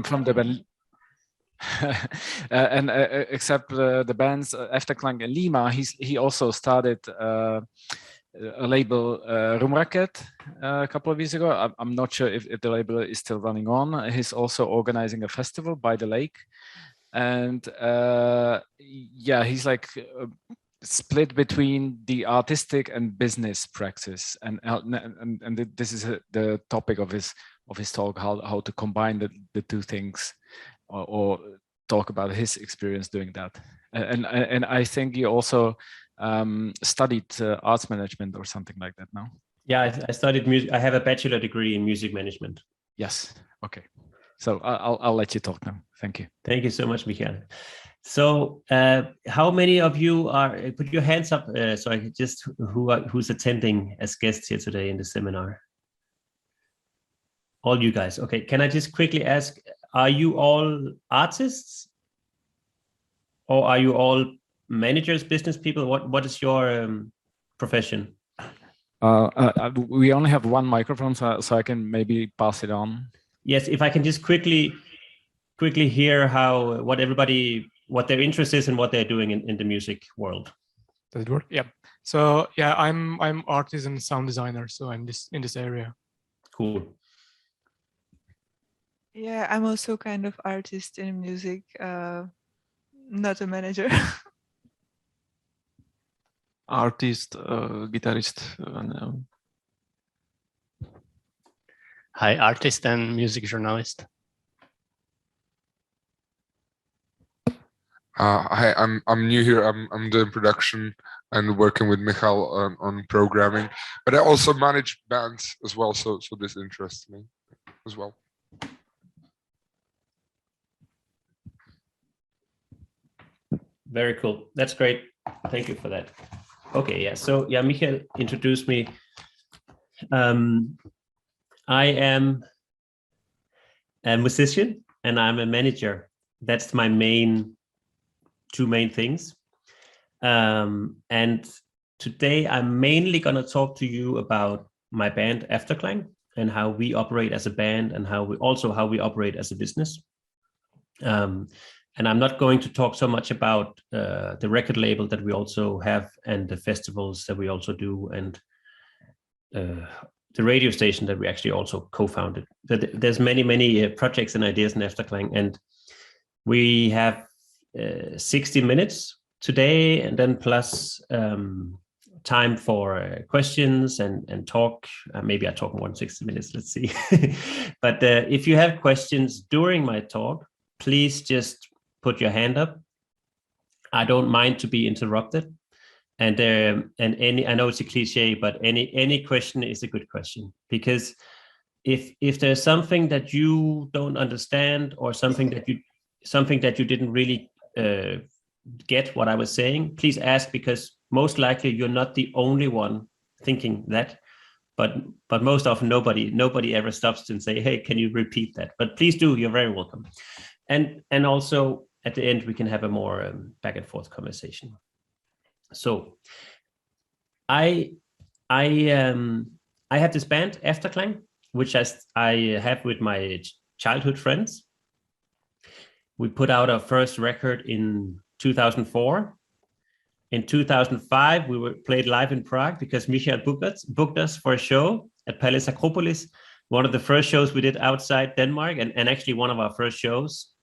from the band. And except the bands Efterklang and Lima, he also started a label Rumraket a couple of years ago. I'm not sure if the label is still running on. He's also organizing a festival by the lake, and yeah, he's like split between the artistic and business practice, and this is the topic of his talk, how to combine the two things, or talk about his experience doing that. And I think he also studied arts management or something like that. No? Yeah, I studied music. I have a bachelor degree in music management. Yes. Okay. So I'll let you talk now. Thank you. Thank you so much, Michael. So how many of you are, put your hands up so I can just, who's attending as guests here today in the seminar? All you guys. Okay, can I just quickly ask, are you all artists? Or are you all managers, business people? What is your profession? We only have one microphone, so I can maybe pass it on. Yes, if I can just quickly hear what their interest is and what they're doing in the music world. Does it work? Yeah. So yeah, I'm artist and sound designer, so I'm in this area. Cool. Yeah, I'm also kind of artist in music, not a manager. Artist, guitarist. Hi, artist and music journalist. Hi, I'm new here. I'm doing production and working with Michal on programming, but I also manage bands as well. So this interests me as well. Very cool. That's great. Thank you for that. Okay, yeah. So yeah, Michael introduced me. I am a musician and I'm a manager. That's my two main things. And today I'm mainly going to talk to you about my band Efterklang and how we operate as a band and how we operate as a business. And I'm not going to talk so much about the record label that we also have and the festivals that we also do and the radio station that we actually also co-founded. There's many projects and ideas in Efterklang, and we have 60 minutes today, and then plus time for questions and talk. Maybe I talk more than 60 minutes, let's see. But if you have questions during my talk, please just put your hand up. I don't mind to be interrupted. And I know it's a cliche, but any question is a good question, because if there's something that you don't understand or something that you didn't really get what I was saying, please ask, because most likely you're not the only one thinking that, but most often nobody ever stops and say, hey, can you repeat that? But please do, you're very welcome. And also at the end we can have a more back and forth conversation. So I have this band Efterklang, which I have with my childhood friends. We put out our first record in 2004. In 2005, we played live in Prague because Michael booked us for a show at Palace Acropolis, one of the first shows we did outside Denmark, and actually one of our first shows.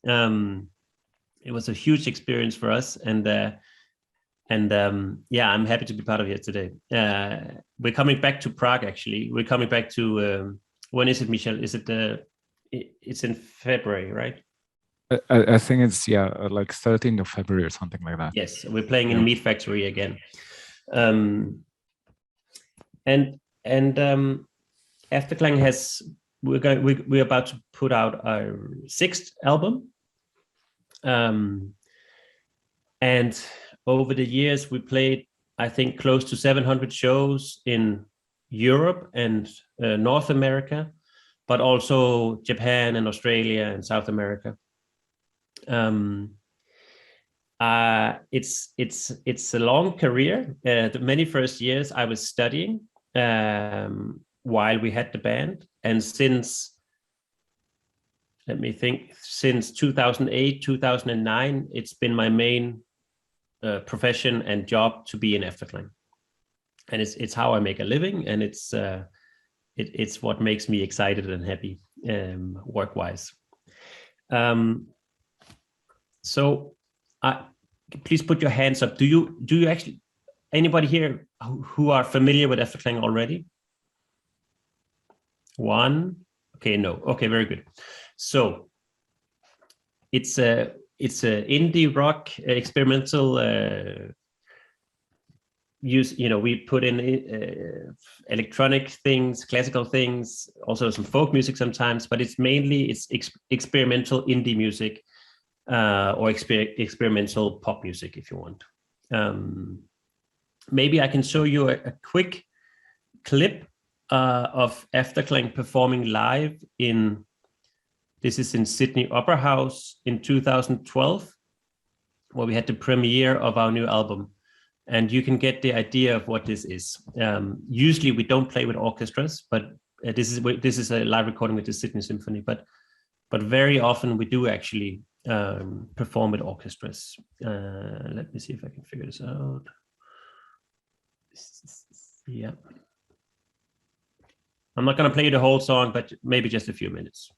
It was a huge experience for us, and yeah, I'm happy to be part of it today. We're coming back to Prague, actually. We're coming back to, when is it, Michel? Is it it's in February, right? I think it's, like 13th of February or something like that. Yes, we're playing in MeetFactory again. Efterklang we're about to put out our 6th album. And over the years, we played, I think, close to 700 shows in Europe and North America, but also Japan and Australia and South America. It's a long career. The many first years I was studying while we had the band, and since let me think, since 2008, 2009, it's been my main profession and job to be in Efterklang. And it's how I make a living, and it's what makes me excited and happy work-wise. So please put your hands up. Do you actually, anybody here who are familiar with Efterklang already? One. Okay, no. Okay, very good. So it's a indie rock experimental use. We put in electronic things, classical things, also some folk music sometimes, but it's mainly experimental indie music or experimental pop music, if you want. Maybe I can show you a quick clip of Efterklang performing live this is in Sydney Opera House in 2012, where we had the premiere of our new album. And you can get the idea of what this is. Usually we don't play with orchestras, but this is a live recording with the Sydney Symphony. But very often we do actually perform with orchestras. Let me see if I can figure this out. Yeah. I'm not going to play the whole song, but maybe just a few minutes.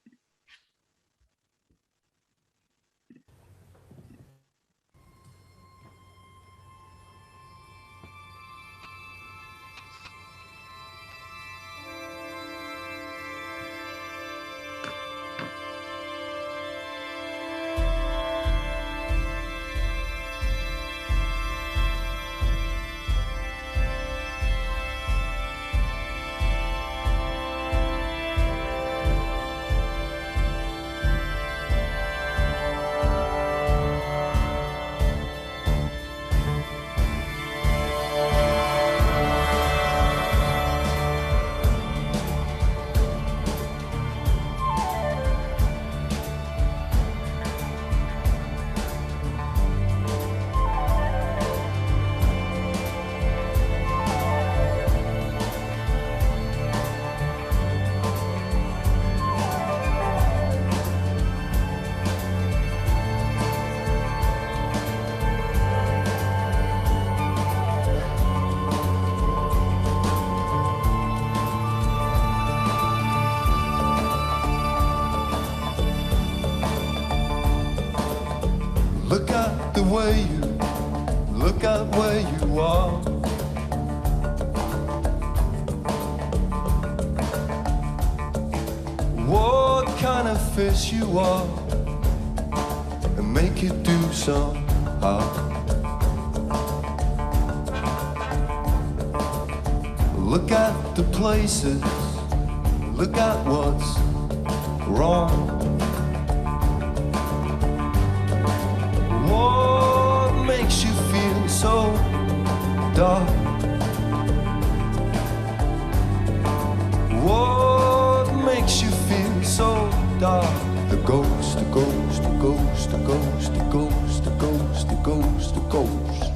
Look at where you are. What kind of fish you are, and make it do some harm. Look at the places, look at what's wrong. What makes you feel so dark? What makes you feel so dark? The ghost, the ghost, the ghost, the ghost, the ghost, the ghost, the ghost, the ghost.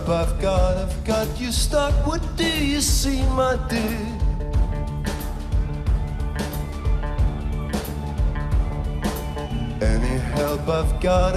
I've got you stuck. What do you see, my dear? Any help I've got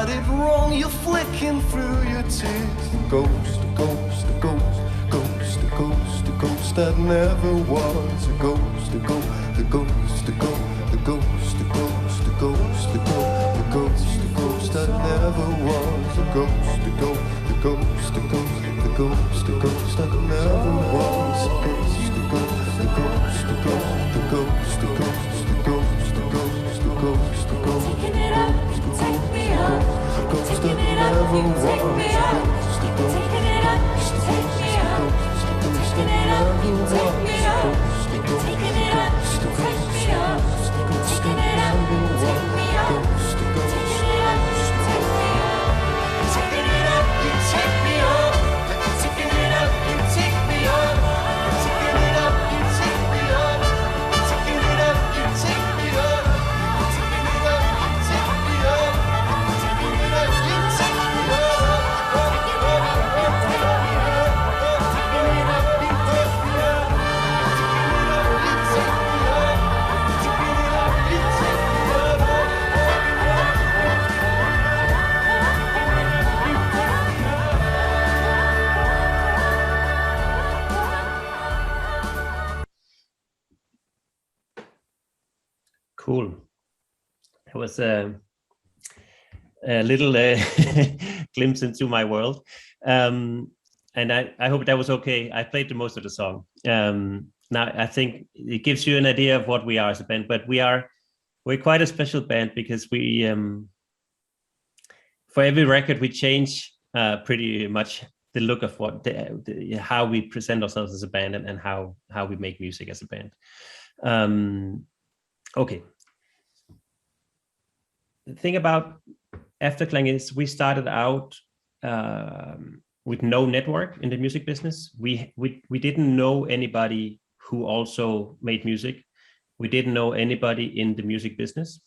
it wrong. You're flicking through your teeth. The ghost, the ghost, the ghost, ghost, the ghost, the ghost that never was a ghost. The ghost, the ghost, the ghost, the ghost, the ghost, the ghost, the ghost, the ghost, the ghost that never was a ghost. The ghost, the ghost, the ghost. The ghost, the ghost that never was a ghost. The ghost, the ghost, the ghost, the ghost, the ghost, the ghost, the ghost, the ghost, the ghost, Taking it up, take me up. the ghost that never was a ghost. The ghost, Taking it up, take me up. Taking it up, take me up. Taking it up, take me up. Taking it up, take me up. Taking it up, take me up. Taking it up, you take me up. Cool. That was a little glimpse into my world. And I hope that was okay. I played the most of the song. Now I think it gives you an idea of what we are as a band, but we're quite a special band because we for every record we change pretty much the look of what how we present ourselves as a band and how we make music as a band. Okay. The thing about Efterklang is we started out with no network in the music business. We didn't know anybody who also made music. We didn't know anybody in the music business.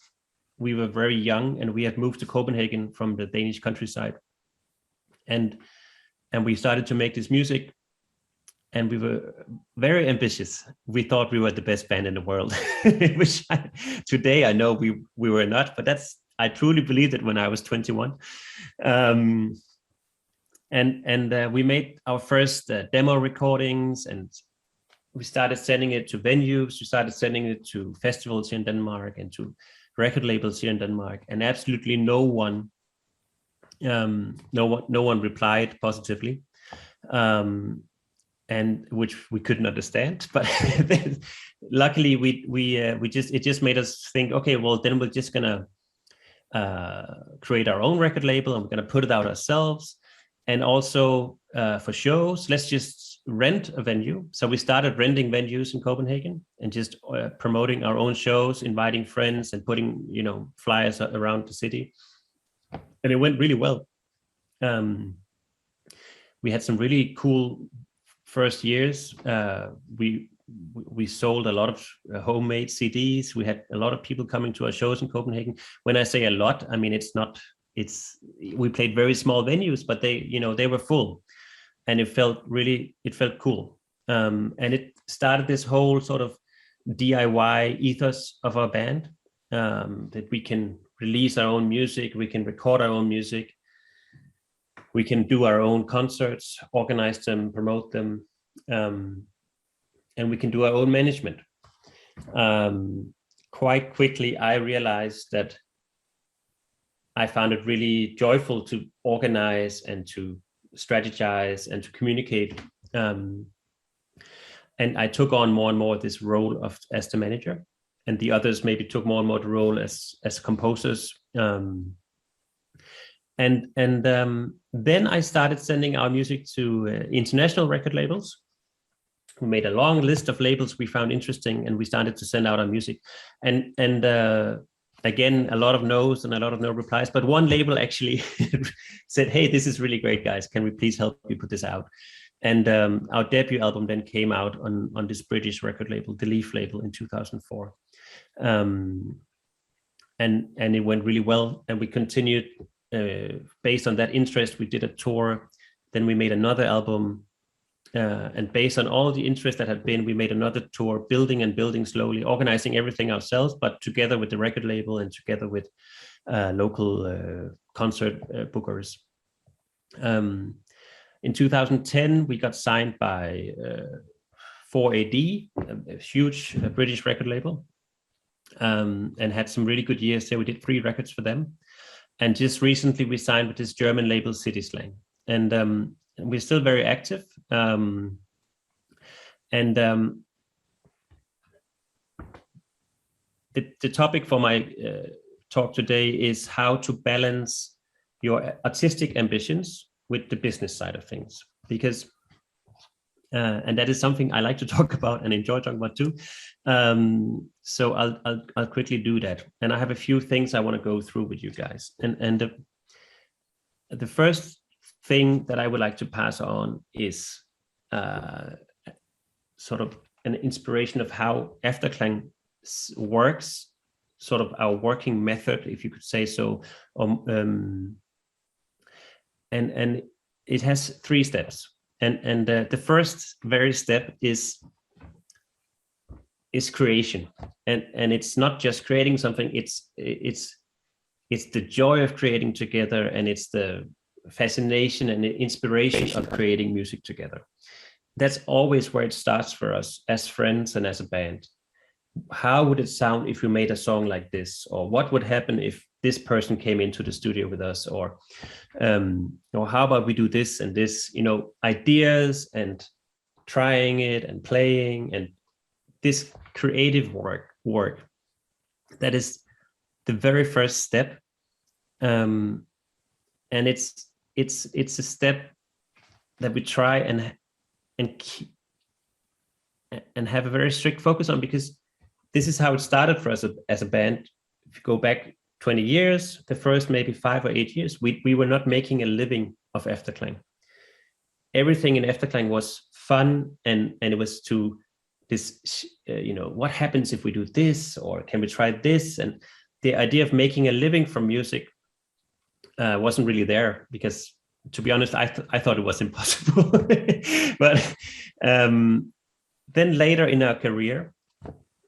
We were very young and we had moved to Copenhagen from the Danish countryside. And we started to make this music and we were very ambitious. We thought we were the best band in the world, which today I know we were not, but I truly believed it when I was 21. And we made our first demo recordings and we started sending it to venues. We started sending it to festivals here in Denmark and to record labels here in Denmark. And absolutely no one replied positively, and which we couldn't understand. But luckily, it just made us think, okay, well then we're just gonna create our own record label and we're gonna put it out ourselves. And also for shows, let's just rent a venue. So we started renting venues in Copenhagen and just promoting our own shows, inviting friends and putting, flyers around the city. And it went really well. We had some really cool first years. We sold a lot of homemade CDs. We had a lot of people coming to our shows in Copenhagen. When I say a lot, I mean, we played very small venues, but they were full. And it felt cool. And it started this whole sort of DIY ethos of our band, that we can release our own music, we can record our own music, we can do our own concerts, organize them, promote them, and we can do our own management. Quite quickly, I realized that I found it really joyful to organize and to strategize and to communicate. And I took on more and more this role as the manager, and the others maybe took more and more the role as composers. And then I started sending our music to international record labels. We made a long list of labels we found interesting, and we started to send out our music. And again, a lot of no's and a lot of no replies. But one label actually said, "Hey, this is really great, guys. Can we please help you put this out?" And our debut album then came out on this British record label, the Leaf label, in 2004. And it went really well. And we continued based on that interest. We did a tour. Then we made another album. And based on all the interest that had been, we made another tour, building and building slowly, organizing everything ourselves, but together with the record label and together with local concert bookers. In 2010, we got signed by 4AD, a huge British record label, and had some really good years there. We did 3 records for them. And just recently, we signed with this German label, City Slang. And we're still very active. The topic for my talk today is how to balance your artistic ambitions with the business side of things, because and that is something I like to talk about and enjoy talking about too. So I'll quickly do that, and I have a few things I want to go through with you guys. And the first thing that I would like to pass on is sort of an inspiration of how Efterklang works, sort of our working method, if you could say so. And it has 3 steps. And the first very step is creation. And it's not just creating something, it's the joy of creating together, and it's the fascination and the inspiration of creating music together. That's always where it starts for us as friends and as a band. how would it sound if we made a song like this, or what would happen if this person came into the studio with us, or how about we do this and this, ideas and trying it and playing, and this creative work that is the very first step, and it's a step that we try and have a very strict focus on, because this is how it started for us as a band. If you go back 20 years, the first maybe 5 or 8 years, we were not making a living of Efterklang. Everything in Efterklang was fun, and it was to this, what happens if we do this, or can we try this? And the idea of making a living from music wasn't really there, because, to be honest, I thought it was impossible. But then later in our career,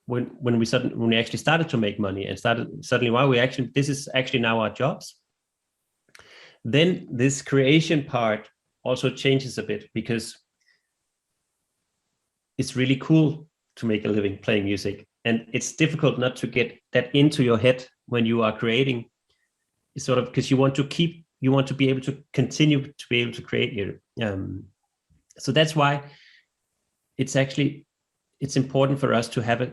when we actually started to make money and suddenly, wow, this is actually now our jobs, then this creation part also changes a bit, because it's really cool to make a living playing music, and it's difficult not to get that into your head when you are creating. It's sort of because you want to be able to continue to be able to create here. So that's why it's important for us to have a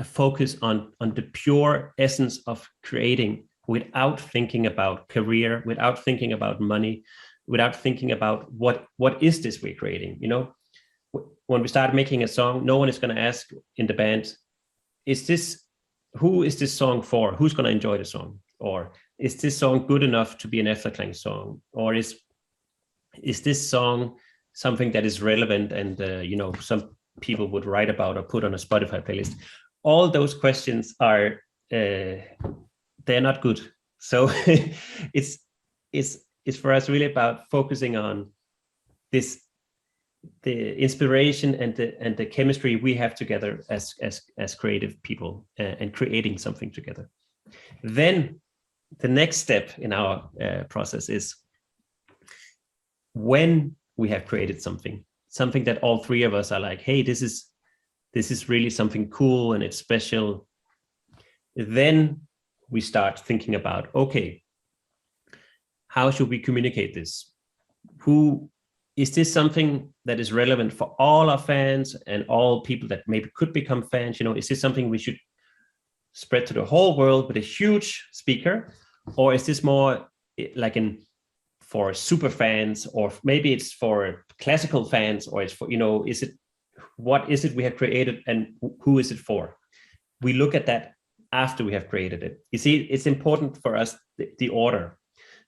focus on the pure essence of creating, without thinking about career, without thinking about money, without thinking about what is this we're creating. When we start making a song, no one is going to ask in the band, who is this song for? Who's going to enjoy the song? Or is this song good enough to be an Efterklang song? Or is this song something that is relevant and some people would write about or put on a Spotify playlist? All those questions are they're not good. So it's for us really about focusing on the inspiration and the chemistry we have together as creative people, and creating something together. Then the next step in our process is, when we have created something that all three of us are like, hey, this is really something cool and it's special, then we start thinking about, okay, how should we communicate this? Is this something that is relevant for all our fans and all people that maybe could become fans? Is this something we should spread to the whole world with a huge speaker? Or is this more like for super fans, or maybe it's for classical fans, or it's for, what is it we have created and who is it for? We look at that after we have created it. You see, it's important for us, the order,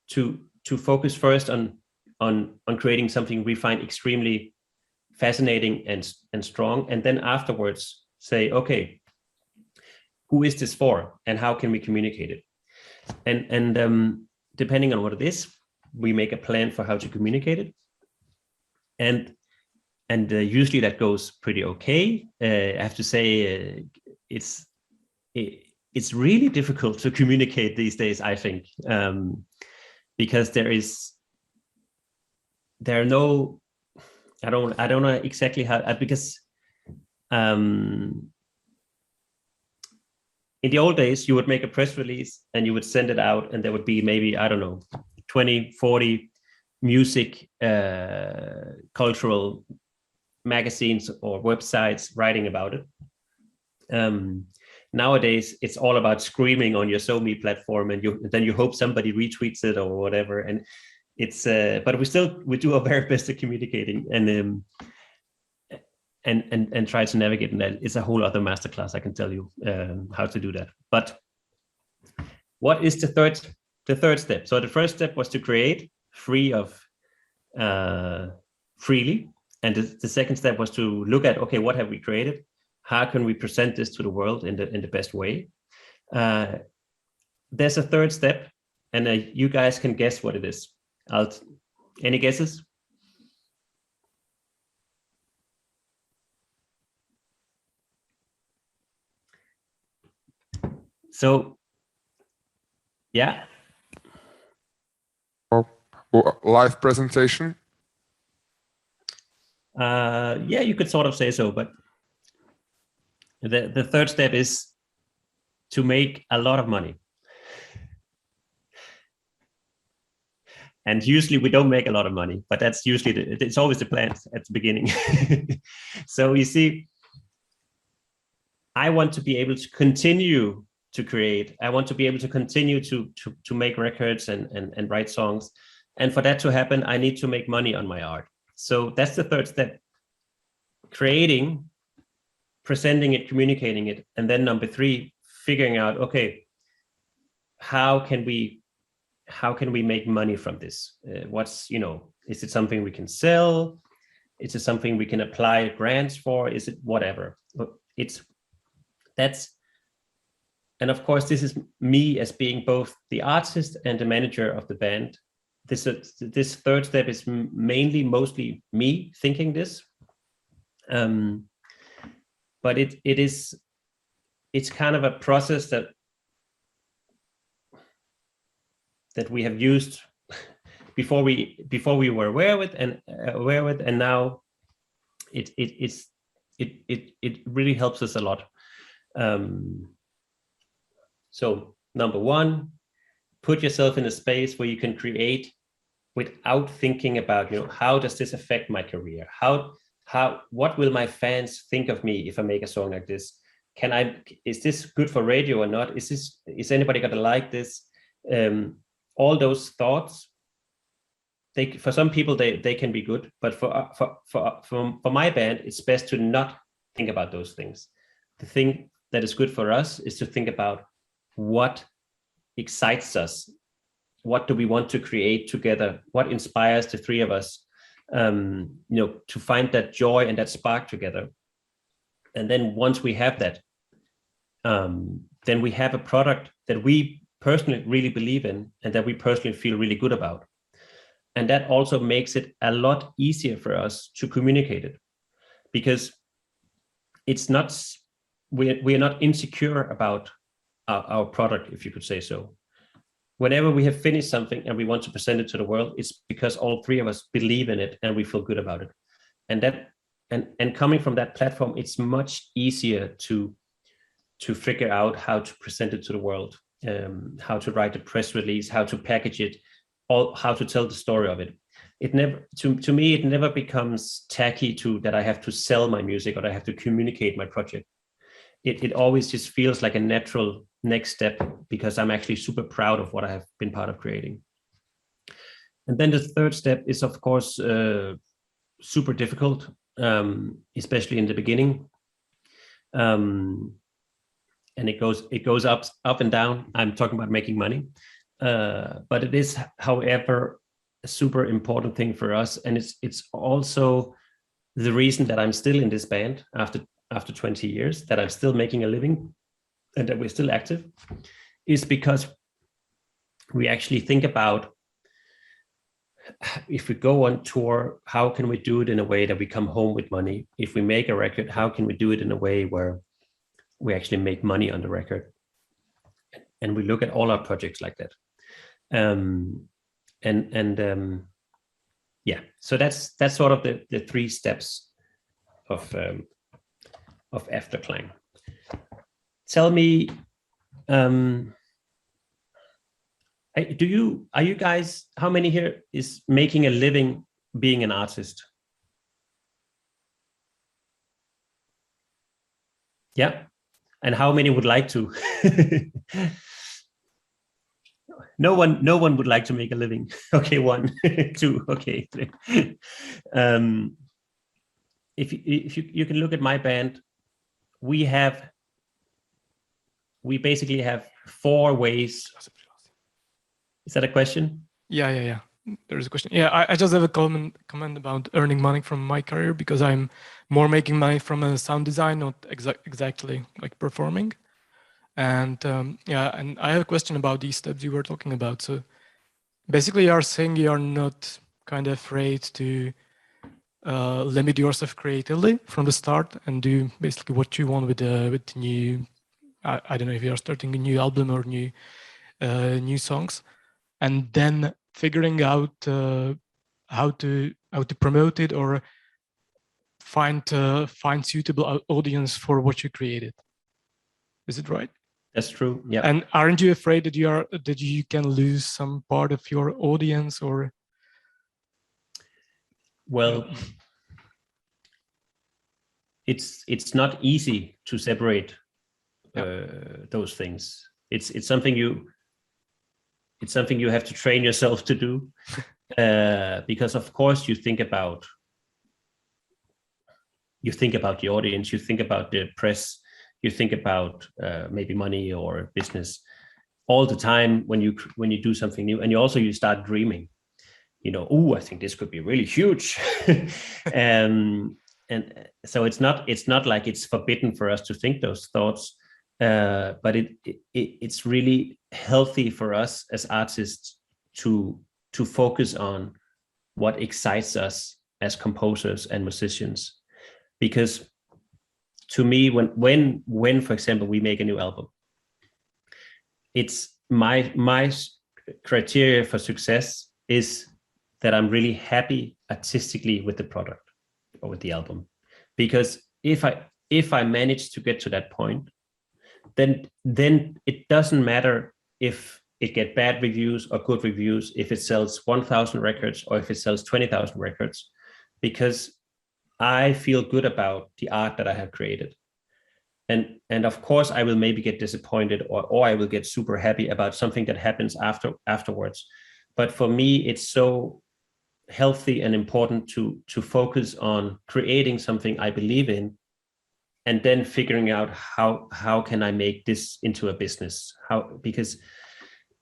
to focus first on creating something we find extremely fascinating and strong, and then afterwards say, okay, who is this for and how can we communicate it? And depending on what it is, we make a plan for how to communicate it, and usually that goes pretty okay. I have to say, it's really difficult to communicate these days, I think, because there are no, I don't know exactly how, because in the old days, you would make a press release and you would send it out, and there would be maybe, 20, 40 music, cultural magazines or websites writing about it. Nowadays, it's all about screaming on your SoMe platform, and then you hope somebody retweets it or whatever. And it's, but we do our very best at communicating and try to navigate. And that is a whole other masterclass, I can tell you how to do that. But what is the third step? So the first step was to create freely, and the second step was to look at, okay, what have we created? How can we present this to the world in the best way? There's a third step, and you guys can guess what it is. Any guesses? So, yeah. Live presentation? Yeah, you could sort of say so, but The third step is to make a lot of money. And usually we don't make a lot of money, but that's usually it's always the plan at the beginning. So you see, I want to be able to continue to create. I want to be able to continue to make records and write songs. And for that to happen, I need to make money on my art. So that's the third step. Creating, presenting it, communicating it. And then number 3, figuring out, okay, how can we make money from this? Is it something we can sell? Is it something we can apply grants for? Is it whatever? And of course, this is me as being both the artist and the manager of the band. This third step is mostly me thinking this. But it's kind of a process that we have used before we were aware with, and now it really helps us a lot. So number 1, put yourself in a space where you can create without thinking about, how does this affect my career? What will my fans think of me if I make a song like this? Is this good for radio or not? Is anybody gonna like this? All those thoughts, for some people they can be good, but for my band, it's best to not think about those things. The thing that is good for us is to think about what excites us. What do we want to create together? What inspires the 3 of us? To find that joy and that spark together. And then once we have that, then we have a product that we personally really believe in and that we personally feel really good about. And that also makes it a lot easier for us to communicate it, because we're not insecure about our product, if you could say so. Whenever we have finished something and we want to present it to the world, it's because all 3 of us believe in it and we feel good about it. And coming from that platform, it's much easier to figure out how to present it to the world, how to write a press release, how to package it, how to tell the story of it. It never, to me, it never becomes tacky that I have to sell my music or I have to communicate my project. It always just feels like a natural next step, because I'm actually super proud of what I have been part of creating. And then the third step is, of course, super difficult, especially in the beginning. And it goes up and down. I'm talking about making money, but it is, however, a super important thing for us, and it's also the reason that I'm still in this band after 20 years, that I'm still making a living and that we're still active, is because we actually think about, if we go on tour, how can we do it in a way that we come home with money? If we make a record, how can we do it in a way where we actually make money on the record? And we look at all our projects like that. Yeah, so that's sort of the 3 steps of Efterklang. Tell me, are you guys, how many here is making a living being an artist? Yeah, and how many would like to? No one would like to make a living. Okay, 1, 2, okay, 3. If you can look at my band, we basically have 4 ways. Is that a question? Yeah. There's a question. Yeah, I just have a comment about earning money from my career, because I'm more making money from a sound design, not exactly like performing. And and I have a question about these steps you were talking about. So basically you are saying you are not kind of afraid to limit yourself creatively from the start and do basically what you want with the new, I don't know if you are starting a new album or new songs, and then figuring out how to promote it, or find suitable audience for what you created. Is it right? That's true. Yeah. And aren't you afraid that you can lose some part of your audience, or? Well, it's not easy to separate those things. It's something you have to train yourself to do, because of course you think about the audience, you think about the press, you think about maybe money or business all the time when you do something new, and you start dreaming. Oh, I think this could be really huge. And so it's not like it's forbidden for us to think those thoughts, but it's really healthy for us as artists to focus on what excites us as composers and musicians. Because to me, when for example we make a new album, it's my criteria for success is that I'm really happy artistically with the product or with the album. Because if I manage to get to that point, then it doesn't matter if it get bad reviews or good reviews, if it sells 1,000 records or if it sells 20,000 records, because I feel good about the art that I have created. And of course I will maybe get disappointed or I will get super happy about something that happens afterwards. But for me, it's so healthy and important to focus on creating something I believe in, and then figuring out how can I make this into a business? Because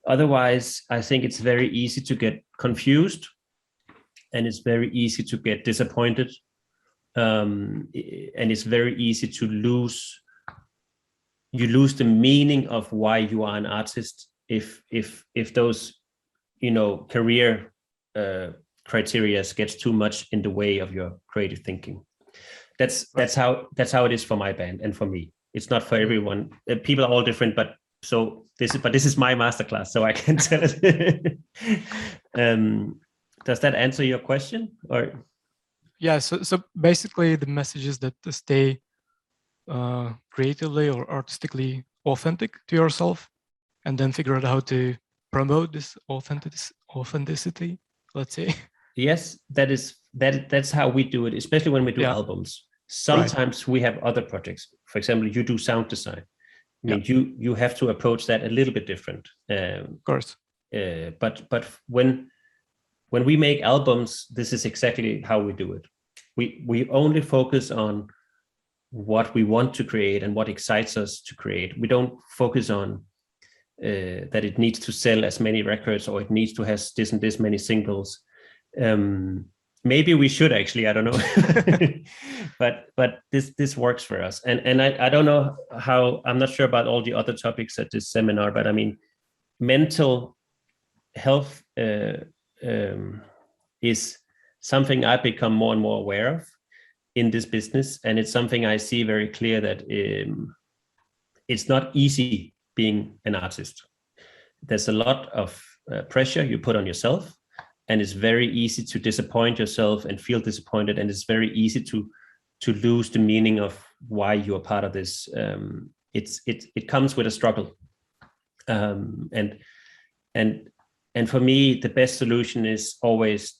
otherwise I think it's very easy to get confused and it's very easy to get disappointed, and it's very easy to lose the meaning of why you are an artist if those career criteria gets too much in the way of your creative thinking. That's how it is for my band and for me. It's not for everyone. People are all different, but this is my masterclass, so I can tell it. Does that answer your question? Or yeah, so basically the message is that to stay creatively or artistically authentic to yourself, and then figure out how to promote this authenticity, let's say. Yes, that's how we do it, especially when we do albums. Sometimes we have other projects. For example, you do sound design. I mean, you have to approach that a little bit different. Of course. But when we make albums, this is exactly how we do it. We only focus on what we want to create and what excites us to create. We don't focus on that it needs to sell as many records or it needs to have this and this many singles. Maybe we should actually, I don't know. but this works for us. And I don't know how, I'm not sure about all the other topics at this seminar, but I mean, mental health is something I've become more and more aware of in this business. And it's something I see very clear that it's not easy being an artist. There's a lot of pressure you put on yourself, and it's very easy to disappoint yourself and feel disappointed. And it's very easy to lose the meaning of why you're part of this. It comes with a struggle. And for me, the best solution is always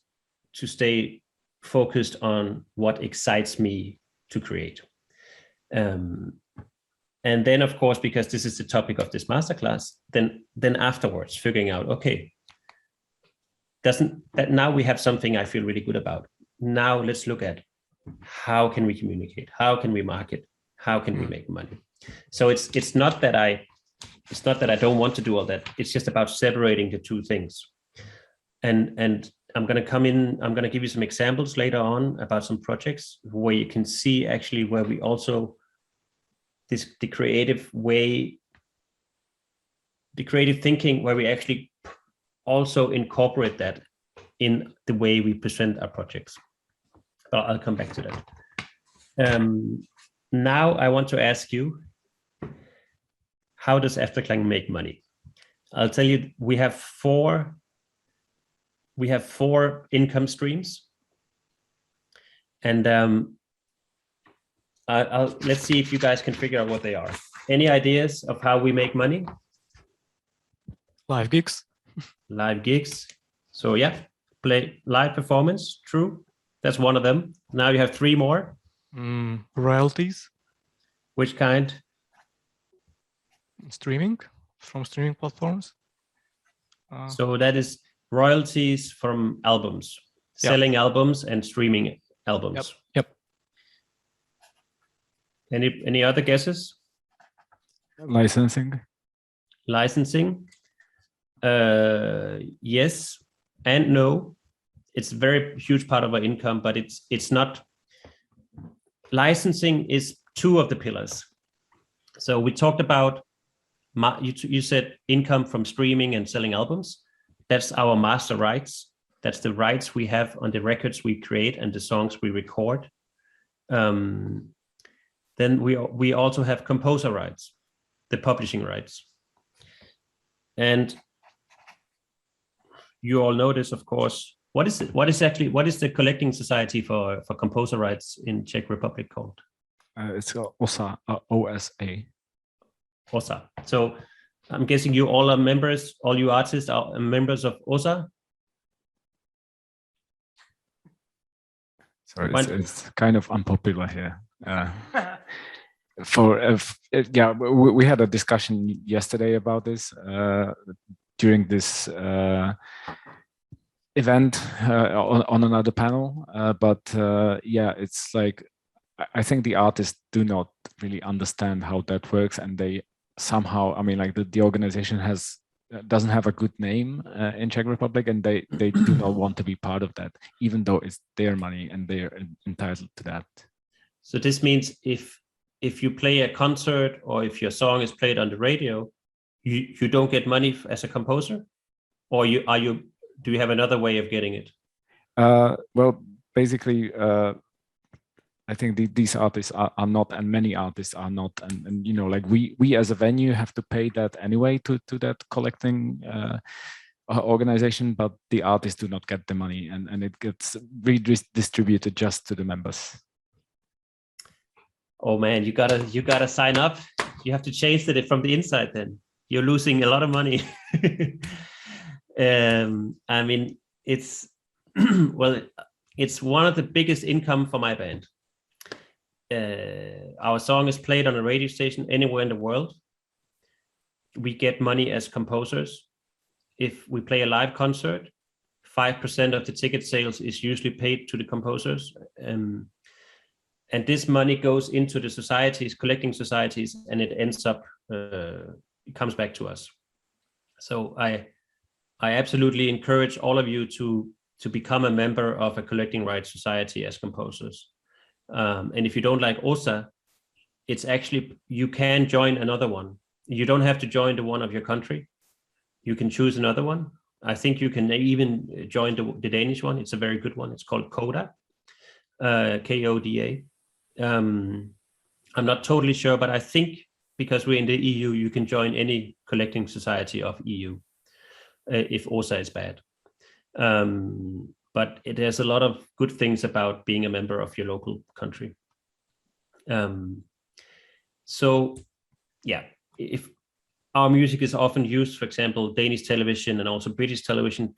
to stay focused on what excites me to create. And then, of course, because this is the topic of this masterclass, then afterwards figuring out, okay, now we have something I feel really good about. Now let's look at how can we communicate? How can we market? How can we make money? So it's not that I don't want to do all that. It's just about separating the two things. And I'm going to give you some examples later on about some projects where you can see actually where we also, the creative thinking, where we actually also incorporate that in the way we present our projects. But I'll come back to that. Now I want to ask you, how does Efterklang make money? I'll tell you, we have four income streams. And let's see if you guys can figure out what they are. Any ideas of how we make money? Live gigs. Live gigs. So yeah, play live performance. True. That's one of them. Now you have 3 more. Royalties. Which kind? Streaming from streaming platforms. So that is royalties from albums, selling albums and streaming albums. Yep. Any other guesses? Licensing. Yes and no. It's a very huge part of our income, but it's not. Licensing is 2 of the pillars. So we talked about, you said income from streaming and selling albums. That's our master rights. That's the rights we have on the records we create and the songs we record. Then we also have composer rights, the publishing rights. And you all know this, of course. What is the collecting society for composer rights in Czech Republic called? It's called OSA, OSA. OSA. So I'm guessing you all are members, all you artists are members of OSA? Sorry, it's kind of unpopular here. We had a discussion yesterday about this during this event on another panel, but it's like I think the artists do not really understand how that works, and they somehow, I mean, like the organization doesn't have a good name in Czech Republic, and they do not want to be part of that, even though it's their money and they're entitled to that. So this means if you play a concert or if your song is played on the radio, you don't get money as a composer, or do you have another way of getting it? Well, basically, I think these artists are not, and many artists are not, and you know, like we as a venue have to pay that anyway to that collecting organization, but the artists do not get the money, and it gets redistributed just to the members. Oh man, you gotta sign up. You have to change it from the inside. Then you're losing a lot of money. I mean, it's it's one of the biggest income for my band. Our song is played on a radio station anywhere in the world. We get money as composers. If we play a live concert, 5% of the ticket sales is usually paid to the composers. And this money goes into the societies, collecting societies, and it ends up, it comes back to us. So I absolutely encourage all of you to become a member of a collecting rights society as composers. And if you don't like OSA, it's actually, you can join another one. You don't have to join the one of your country. You can choose another one. I think you can even join the Danish one. It's a very good one. It's called KODA, KODA. I'm not totally sure, but I think because we're in the EU, you can join any collecting society of EU if OSA is bad. But there's a lot of good things about being a member of your local country. So yeah, if our music is often used, for example, Danish television and also British television,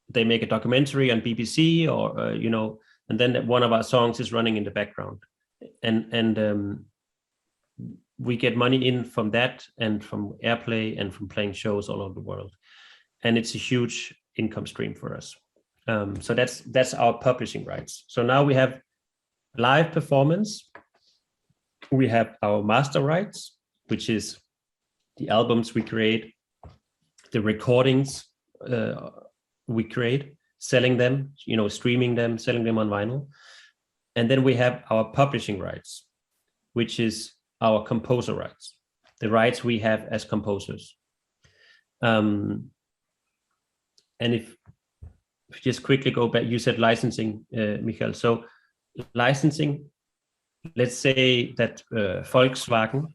they make a documentary on BBC or, you know, and then one of our songs is running in the background. And we get money in from that and from airplay and from playing shows all over the world. And it's a huge income stream for us. So that's our publishing rights. So now we have live performance. We have our master rights, which is the albums we create, the recordings we create, selling them, you know, streaming them, selling them on vinyl. And then we have our publishing rights, which is our composer rights, the rights we have as composers. And if just quickly go back, you said licensing, Michael. So licensing, let's say that Volkswagen,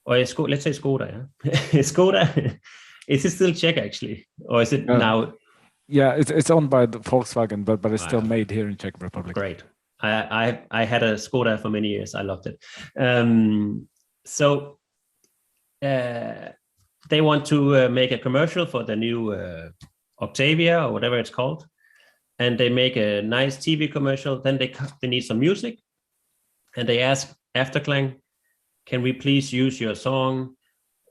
or let's say Skoda, yeah? Skoda, is it still Czech actually? Or is it now? Yeah, it's owned by the Volkswagen, but it's still made here in Czech Republic. Great. I had a Skoda for many years. I loved it. So they want to make a commercial for the new Octavia or whatever it's called, and they make a nice TV commercial. Then they need some music, and they ask Efterklang, can we please use your song?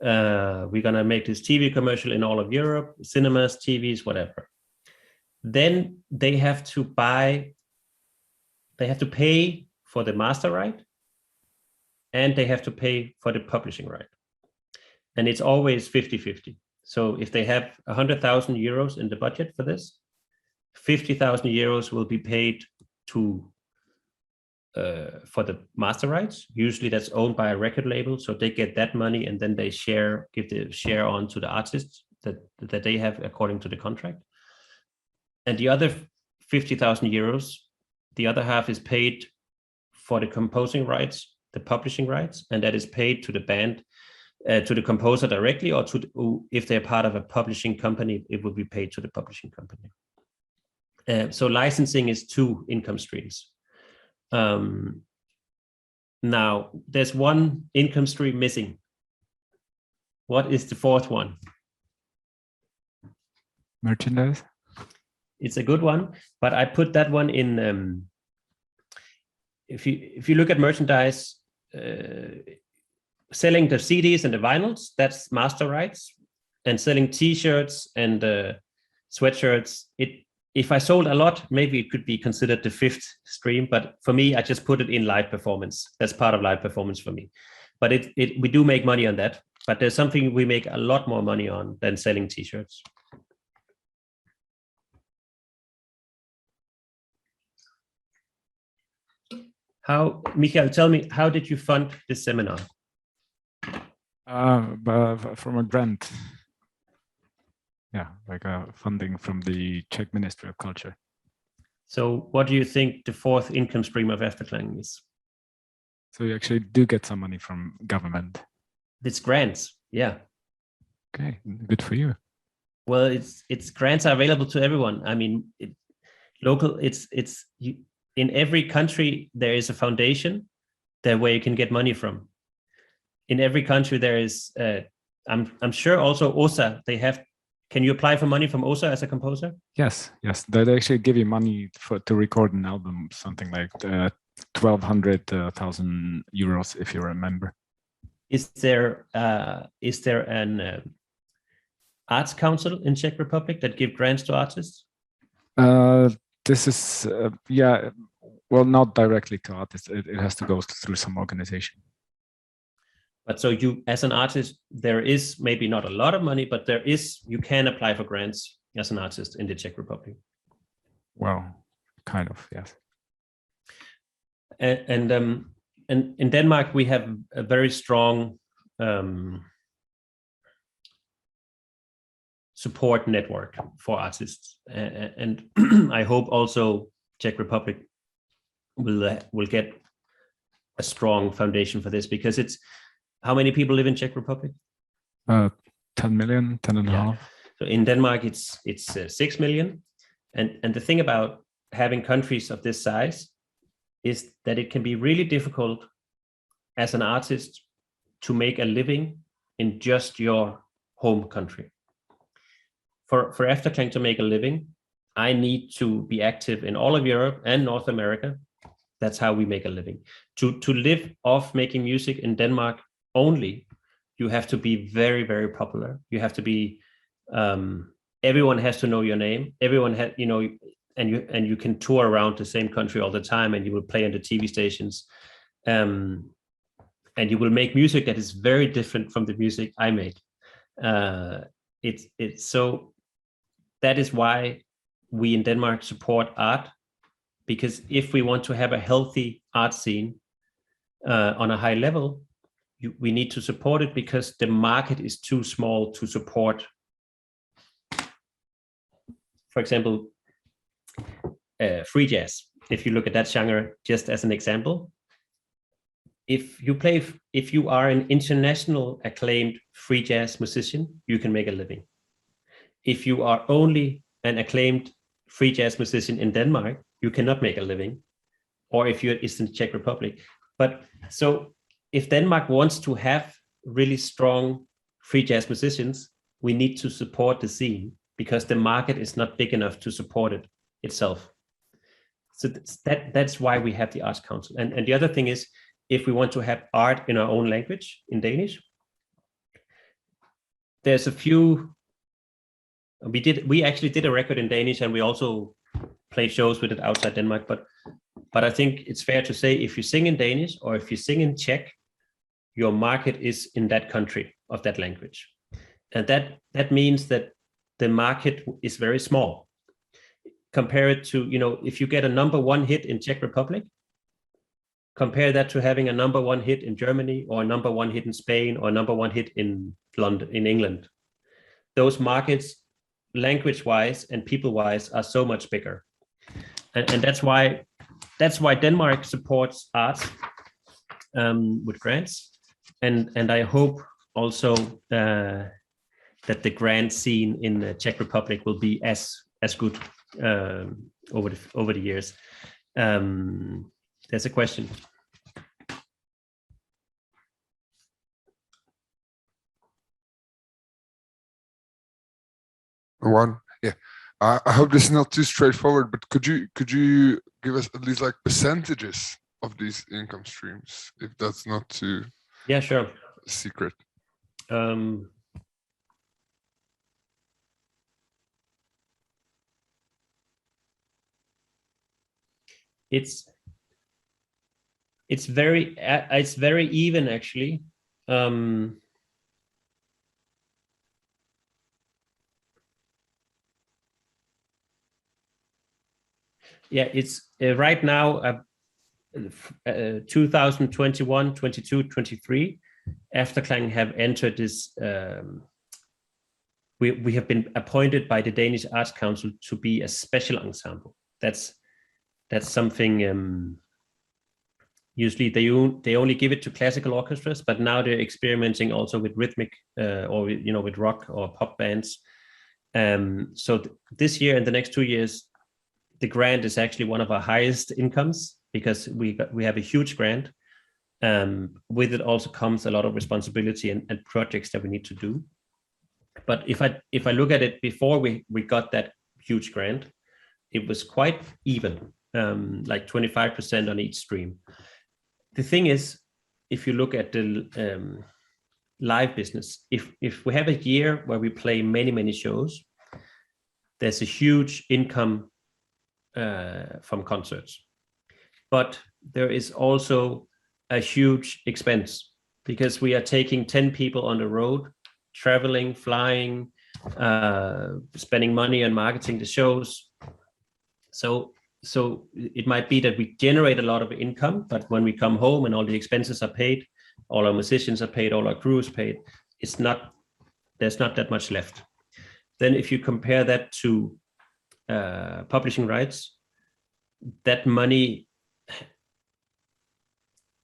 We're gonna make this TV commercial in all of Europe, cinemas, TVs, whatever. Then they have to pay for the master right, and they have to pay for the publishing right. And it's always 50-50. So if they have 100,000 euros in the budget for this, 50,000 euros will be paid to for the master rights. Usually that's owned by a record label, so they get that money, and then they give the share on to the artists that they have according to the contract. And the other 50,000 euros, the other half is paid for the composing rights, the publishing rights, and that is paid to the band, to the composer directly, or if they're part of a publishing company, it will be paid to the publishing company. So licensing is 2 income streams. Now, there's one income stream missing. What is the 4th one? Merchandise. It's a good one, but I put that one in. If you look at merchandise, selling the CDs and the vinyls, that's master rights, and selling T-shirts and sweatshirts. If I sold a lot, maybe it could be considered the 5th stream, but for me, I just put it in live performance. That's part of live performance for me. But we do make money on that, but there's something we make a lot more money on than selling T-shirts. Michael, tell me, how did you fund this seminar? From a grant. Yeah, like funding from the Czech Ministry of Culture. So what do you think the 4th income stream of Efterklang is? So you actually do get some money from government. It's grants, yeah. Okay, good for you. Well, it's grants are available to everyone. I mean, in every country there is a foundation where you can get money from. In every country there is, I'm sure also OSA, they have. Can you apply for money from OSA as a composer? Yes. They actually give you money to record an album, something like 1,200,000 euros, if you remember. Is there an arts council in Czech Republic that give grants to artists? This is well, not directly to artists. It has to go through some organization. But so you, as an artist, there is maybe not a lot of money, but you can apply for grants as an artist in the Czech Republic. Well, kind of, yes. And in Denmark, we have a very strong support network for artists. And I hope also Czech Republic will get a strong foundation for this, because it's, how many people live in Czech Republic? 10 million, 10 and a half. So in Denmark, it's 6 million. And the thing about having countries of this size is that it can be really difficult as an artist to make a living in just your home country. For Efterklang to make a living, I need to be active in all of Europe and North America. That's how we make a living. To live off making music in Denmark only, you have to be very, very popular. You have to be, everyone has to know your name. Everyone has, and you can tour around the same country all the time, and you will play on the TV stations, and you will make music that is very different from the music I make. It's so that is why we in Denmark support art, because if we want to have a healthy art scene on a high level, we need to support it, because the market is too small to support. For example, free jazz. If you look at that genre, just as an example, if you are an international acclaimed free jazz musician, you can make a living. If you are only an acclaimed free jazz musician in Denmark, you cannot make a living. or if you're in the Czech Republic. But so if Denmark wants to have really strong free jazz musicians, we need to support the scene because the market is not big enough to support it itself. So that's why we have the Arts Council. And the other thing is, if we want to have art in our own language, in Danish, there's a few. We actually did a record in Danish, and we also play shows with it outside Denmark. But I think it's fair to say, if you sing in Danish or if you sing in Czech, your market is in that country of that language, and that means that the market is very small. Compare it to, if you get a #1 hit in Czech Republic, compare that to having a #1 hit in Germany, or a #1 hit in Spain, or a #1 hit in London, in England. Those markets, language-wise and people-wise, are so much bigger, and that's why Denmark supports arts with grants, and I hope also that the grant scene in the Czech Republic will be as good over the years. There's a question. One, yeah. I hope this is not too straightforward, but could you give us at least like percentages of these income streams, if that's not too sure secret? It's very even, actually. It's right now 2021, 22, 23. Efterklang have entered this. We have been appointed by the Danish Arts Council to be a special ensemble. That's something. Usually they only give it to classical orchestras, but now they're experimenting also with rhythmic or with rock or pop bands. So this year and the next 2 years, the grant is actually one of our highest incomes, because we have a huge grant. With it also comes a lot of responsibility and projects that we need to do. But if I look at it before we got that huge grant, it was quite even, like 25% on each stream. The thing is, if you look at the live business, if we have a year where we play many shows, there's a huge income from concerts. But there is also a huge expense, because we are taking 10 people on the road, traveling, flying, spending money on marketing the shows. So it might be that we generate a lot of income, but when we come home and all the expenses are paid, all our musicians are paid, all our crew is paid, there's not that much left. Then if you compare that to publishing rights, that money,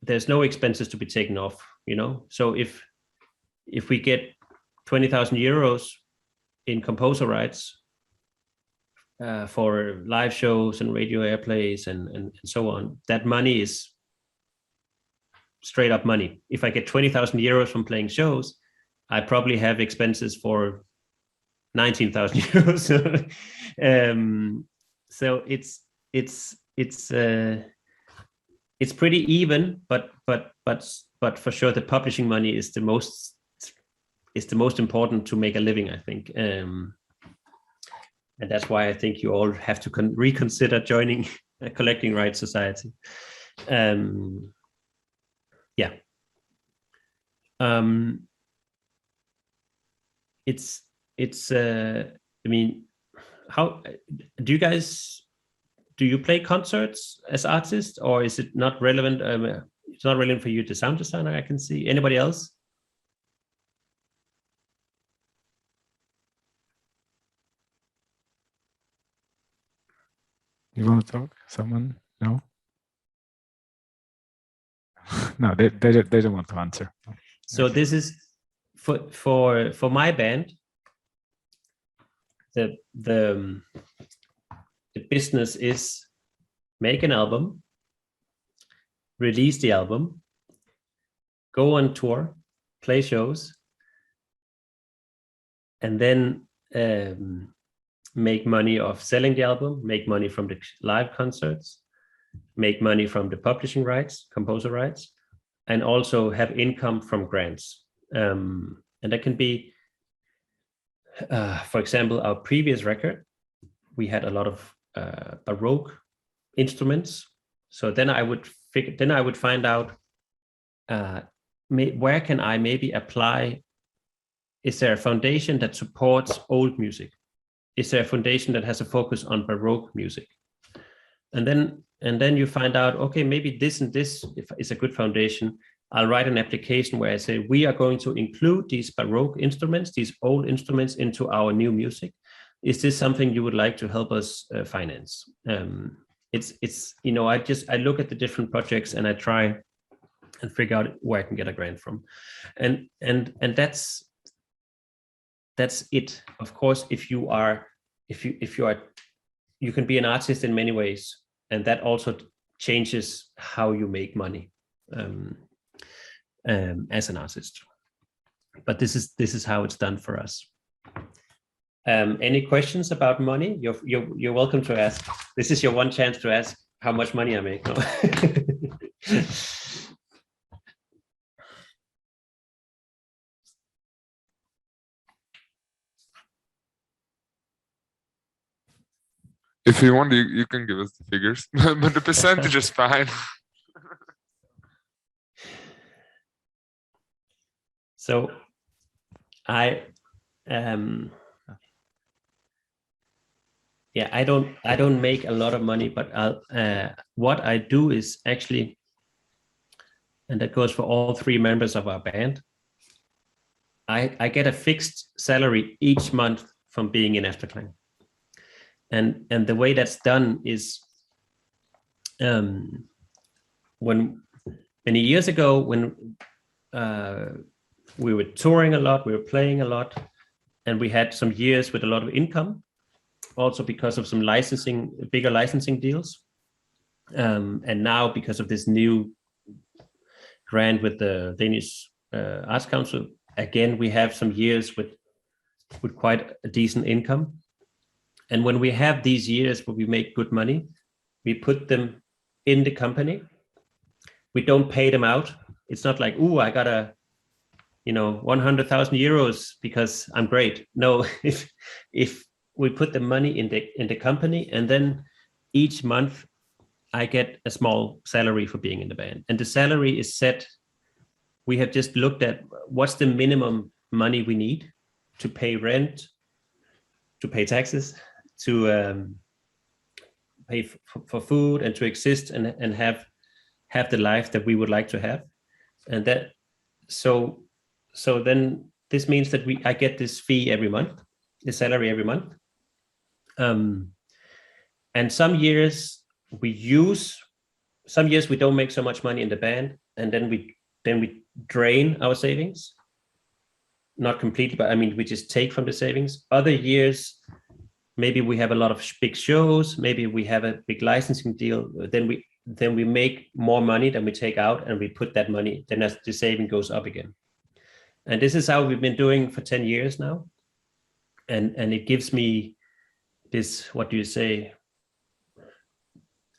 there's no expenses to be taken off, So if we get 20,000 euros in composer rights for live shows and radio airplays and so on, that money is straight up money. If I get 20,000 euros from playing shows, I probably have expenses for 19,000 euros. So it's pretty even, but for sure the publishing money is the most important to make a living, I think. And that's why I think you all have to reconsider joining a collecting rights society. I mean, how do you play concerts as artists, or is it not relevant? It's not relevant for you, the sound designer, I can see. Anybody else? You want to talk? Someone? No? No, they don't want to answer. So this is for my band. The business is make an album, release the album, go on tour, play shows, and then make money off selling the album, make money from the live concerts, make money from the publishing rights, composer rights, and also have income from grants. And that can be, for example, our previous record, we had a lot of Baroque instruments. So then I would find out where can I maybe apply. Is there a foundation that supports old music? Is there a foundation that has a focus on Baroque music? And then you find out, okay, maybe this and this is a good foundation. I'll write an application where I say, we are going to include these Baroque instruments, these old instruments into our new music. Is this something you would like to help us finance? It's you know, I look at the different projects and I try and figure out where I can get a grant from. And that's it. Of course, if you are, you can be an artist in many ways, and that also changes how you make money as an artist. But this is how it's done for us. Any questions about money? You're welcome to ask. This is your one chance to ask how much money I make. No? If you want, you can give us the figures, but the percentage is fine. So I don't make a lot of money, but what I do is actually, and that goes for all three members of our band, I get a fixed salary each month from being in Efterklang. And the way that's done is, when many years ago, when we were touring a lot, we were playing a lot, and we had some years with a lot of income, also because of some bigger licensing deals. And now, because of this new grant with the Danish Arts Council, again, we have some years with quite a decent income. And when we have these years where we make good money, we put them in the company. We don't pay them out. It's not like, ooh, I got 100,000 euros because I'm great. No, if we put the money in the company, and then each month I get a small salary for being in the band. And the salary is set. We have just looked at what's the minimum money we need to pay rent, to pay taxes, to pay for food, and to exist and have the life that we would like to have. And that so then this means that I get this fee every month, the salary every month. And some years we don't make so much money in the band, and then we drain our savings. Not completely, but I mean, we just take from the savings. Other years, maybe we have a lot of big shows, maybe we have a big licensing deal, then we make more money than we take out, and we put that money, then as the saving goes up again. And this is how we've been doing for 10 years now. And it gives me this, what do you say?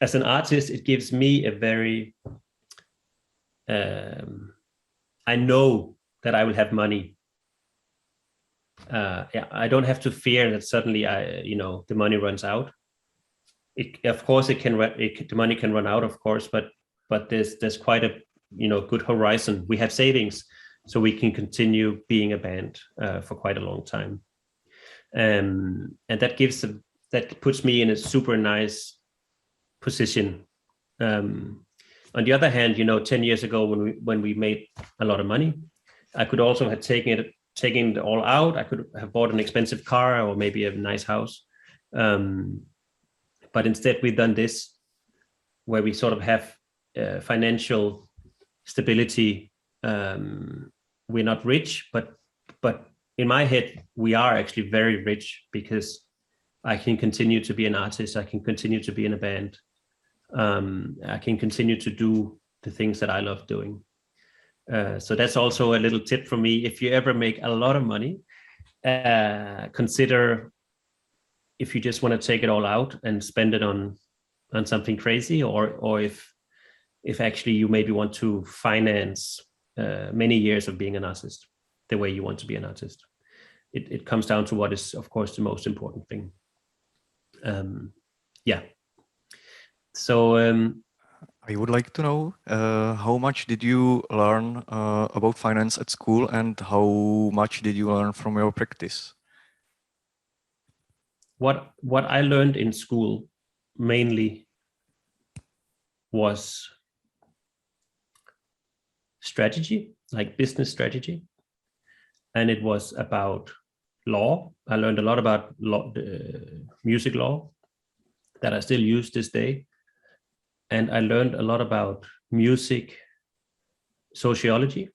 As an artist, it gives me a very, I know that I will have money. I don't have to fear that suddenly the money runs out. Of course, the money can run out, of course, but there's quite a good horizon. We have savings, so we can continue being a band for quite a long time, and that puts me in a super nice position. On the other hand, 10 years ago when we made a lot of money, I could also have taken it all out. I could have bought an expensive car or maybe a nice house. But instead we've done this where we sort of have financial stability. We're not rich, but in my head, we are actually very rich because I can continue to be an artist. I can continue to be in a band. I can continue to do the things that I love doing. So that's also a little tip from me. If you ever make a lot of money, consider if you just want to take it all out and spend it on something crazy, or if actually you maybe want to finance many years of being an artist the way you want to be an artist. It comes down to what is, of course, the most important thing. Yeah. So I would like to know how much did you learn about finance at school, and how much did you learn from your practice? What I learned in school mainly was strategy, like business strategy, and it was about law. I learned a lot about law, music law, that I still use this day. And I learned a lot about music sociology.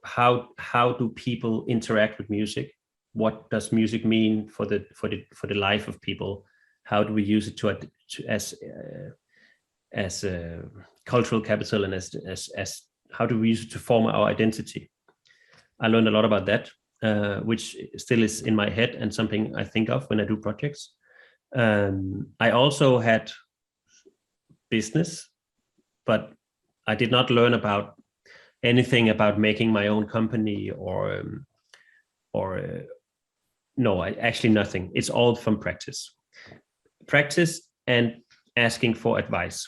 How do people interact with music? What does music mean for the life of people? How do we use it as cultural capital, and as how do we use it to form our identity? I learned a lot about that, which still is in my head and something I think of when I do projects. I also had business, but I did not learn about anything about making my own company or no, actually nothing. It's all from practice and asking for advice,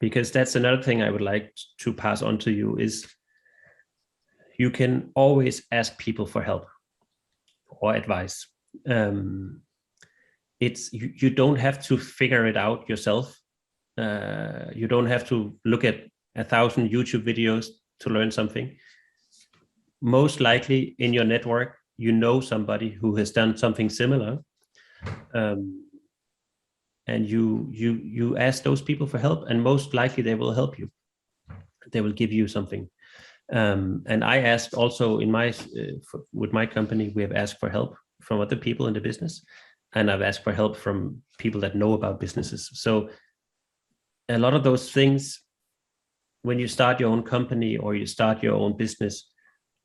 because that's another thing I would like to pass on to you is you can always ask people for help or advice. You don't have to figure it out yourself. You don't have to look at 1,000 YouTube videos to learn something. Most likely in your network, you know somebody who has done something similar, and you ask those people for help, and most likely they will help you. They will give you something. And I asked also with my company, we have asked for help from other people in the business, and I've asked for help from people that know about businesses. So a lot of those things, when you start your own company or you start your own business,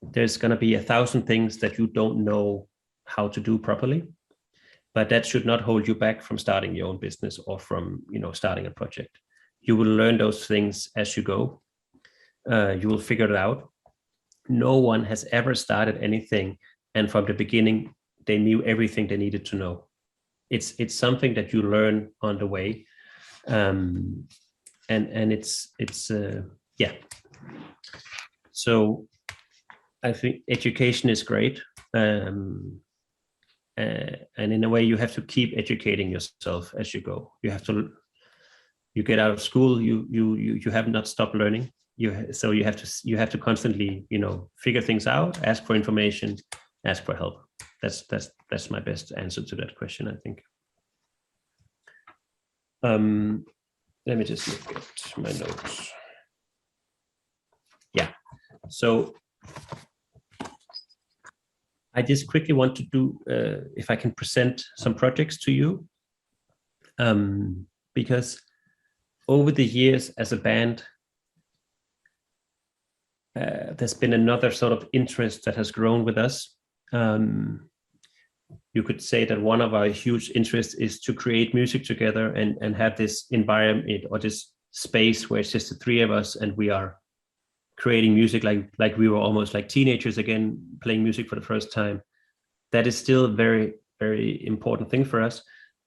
there's going to be 1,000 things that you don't know how to do properly, but that should not hold you back from starting your own business or from, starting a project. You will learn those things as you go. You will figure it out. No one has ever started anything, and from the beginning, they knew everything they needed to know. It's something that you learn on the way. And it's yeah. So I think education is great. And in a way, you have to keep educating yourself as you go. You get out of school, you have not stopped learning. So you have to constantly, figure things out, ask for information, ask for help. That's my best answer to that question, I think. Let me just look at my notes. Yeah. So I just quickly want to do, if I can present some projects to you, because over the years as a band, there's been another sort of interest that has grown with us. You could say that one of our huge interests is to create music together and have this environment or this space where it's just the three of us and we are creating music like we were almost like teenagers again, playing music for the first time. That is still a very, very important thing for us.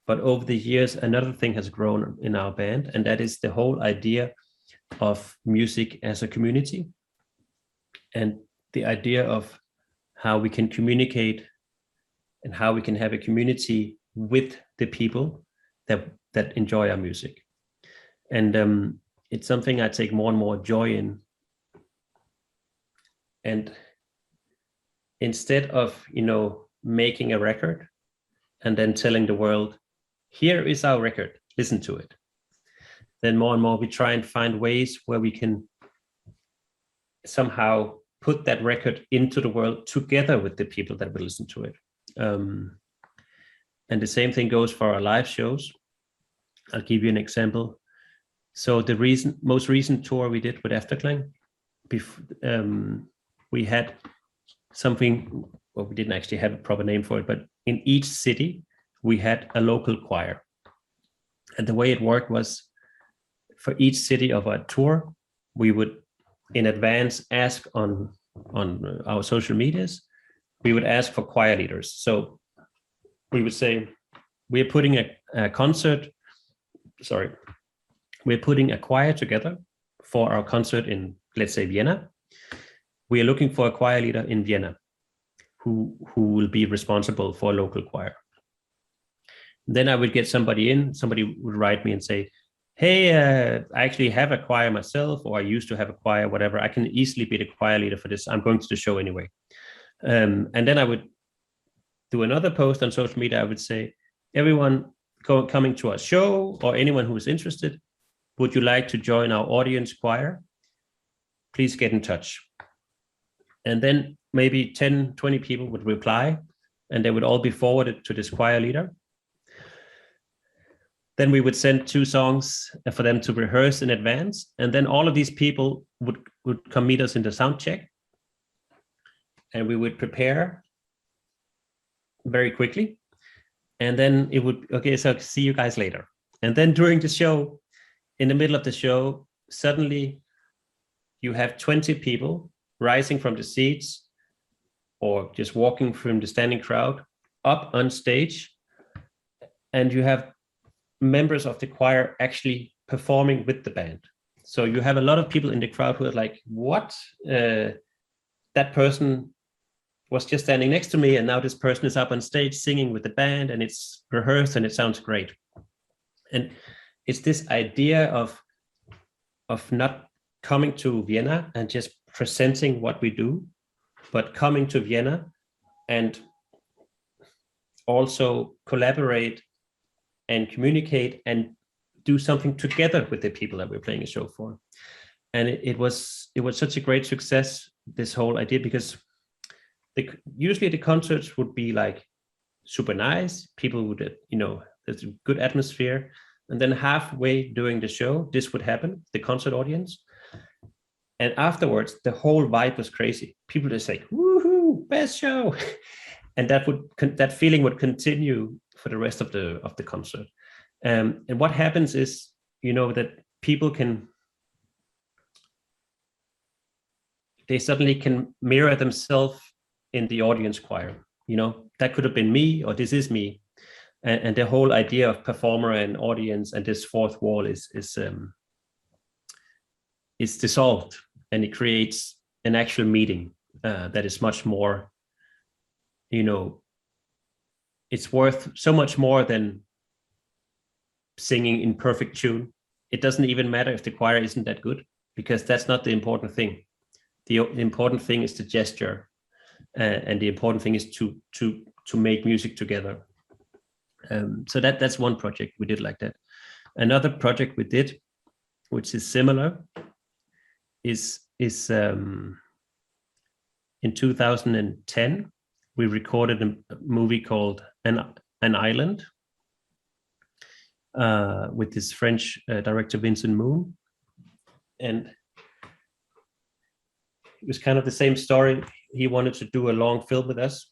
But over the years, another thing has grown in our band, and that is the whole idea of music as a community, and the idea of how we can communicate and how we can have a community with the people that enjoy our music. And it's something I take more and more joy in. And instead of, making a record and then telling the world, here is our record, listen to it, then more and more we try and find ways where we can somehow put that record into the world together with the people that will listen to it. And the same thing goes for our live shows. I'll give you an example. So the most recent tour we did with Efterklang, we had something, well, we didn't actually have a proper name for it, but in each city, we had a local choir. And the way it worked was, for each city of our tour, we would in advance ask on our social medias, we would ask for choir leaders. So we would say, we're putting a we're putting a choir together for our concert in, let's say, Vienna. We are looking for a choir leader in Vienna who will be responsible for a local choir. Then I would get somebody would write me and say, hey, I actually have a choir myself, or I used to have a choir, whatever. I can easily be the choir leader for this. I'm going to the show anyway. And then I would do another post on social media. I would say, everyone coming to our show, or anyone who is interested, would you like to join our audience choir? Please get in touch. And then maybe 10, 20 people would reply, and they would all be forwarded to this choir leader. Then we would send 2 songs for them to rehearse in advance. And then all of these people would come meet us in the SoundCzech. And we would prepare very quickly. And then it would, okay, so see you guys later. And then during the show, in the middle of the show, suddenly you have 20 people rising from the seats or just walking from the standing crowd up on stage. And you have members of the choir actually performing with the band. So you have a lot of people in the crowd who are like, what? That person was just standing next to me, and now this person is up on stage singing with the band, and it's rehearsed and it sounds great. And it's this idea of not coming to Vienna and just presenting what we do, but coming to Vienna and also collaborate and communicate and do something together with the people that we're playing a show for. And it was such a great success, this whole idea, because usually the concerts would be like super nice. People would, there's a good atmosphere. And then halfway during the show, this would happen, the concert audience. And afterwards, the whole vibe was crazy. People just say, woohoo, best show. And that feeling would continue for the rest of the concert. And what happens is, that people they suddenly can mirror themselves in the audience choir. That could have been me, or this is me. And the whole idea of performer and audience and this fourth wall is dissolved, and it creates an actual meeting that is much more, it's worth so much more than singing in perfect tune. It doesn't even matter if the choir isn't that good, because that's not the important thing. The important thing is the gesture, and the important thing is to make music together. So that's one project we did like that. Another project we did, which is similar, is in 2010 we recorded a movie called An Island with this French director Vincent Moon, and it was kind of the same story. He wanted to do a long film with us,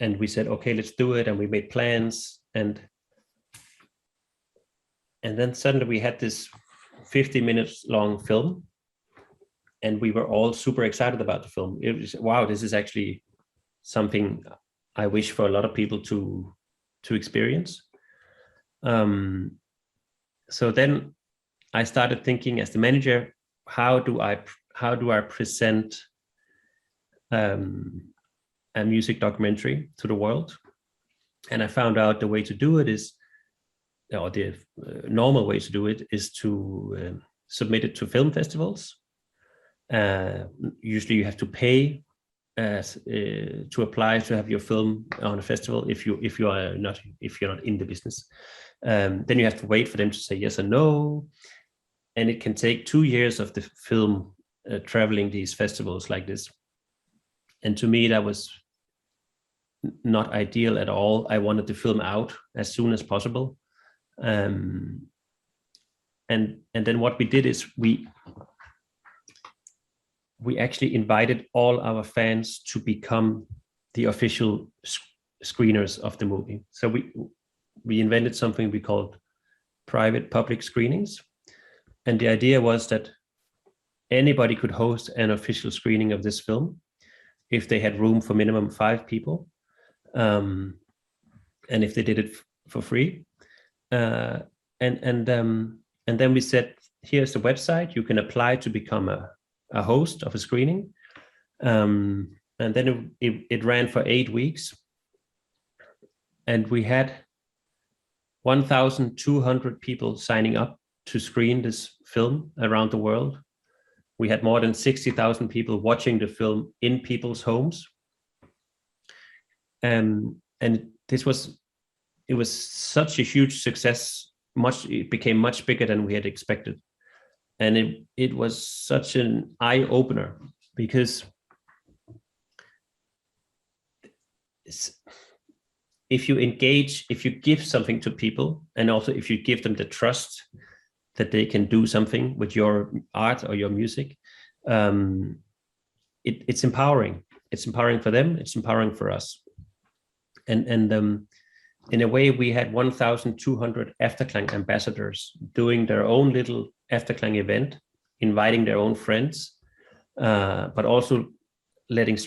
and we said, okay, let's do it. And we made plans, and then suddenly we had this 50 minutes long film, and we were all super excited about the film. It was, wow, this is actually something I wish for a lot of people to experience. So then I started thinking, as the manager, how do I present a music documentary to the world? And I found out the way to do it is, or the normal way to do it is to submit it to film festivals. Usually you have to pay to apply to have your film on a festival if you're not in the business. Then you have to wait for them to say yes or no, and it can take 2 years of the film traveling these festivals like this. And to me, that was not ideal at all. I wanted the film out as soon as possible. and then what we did is we actually invited all our fans to become the official screeners of the movie. So we invented something we called private public screenings, and the idea was that anybody could host an official screening of this film if they had room for minimum 5 people, and if they did it for free. And then we said, here's the website, you can apply to become a host of a screening. And then it ran for 8 weeks, and we had 1,200 people signing up to screen this film around the world. We had more than 60,000 people watching the film in people's homes. And it was such a huge success. It became much bigger than we had expected. And it was such an eye-opener, because if you give something to people, and also if you give them the trust that they can do something with your art or your music, it's empowering. It's empowering for them. It's empowering for us. And in a way, we had 1,200 Efterklang ambassadors doing their own little Efterklang event, inviting their own friends, but also letting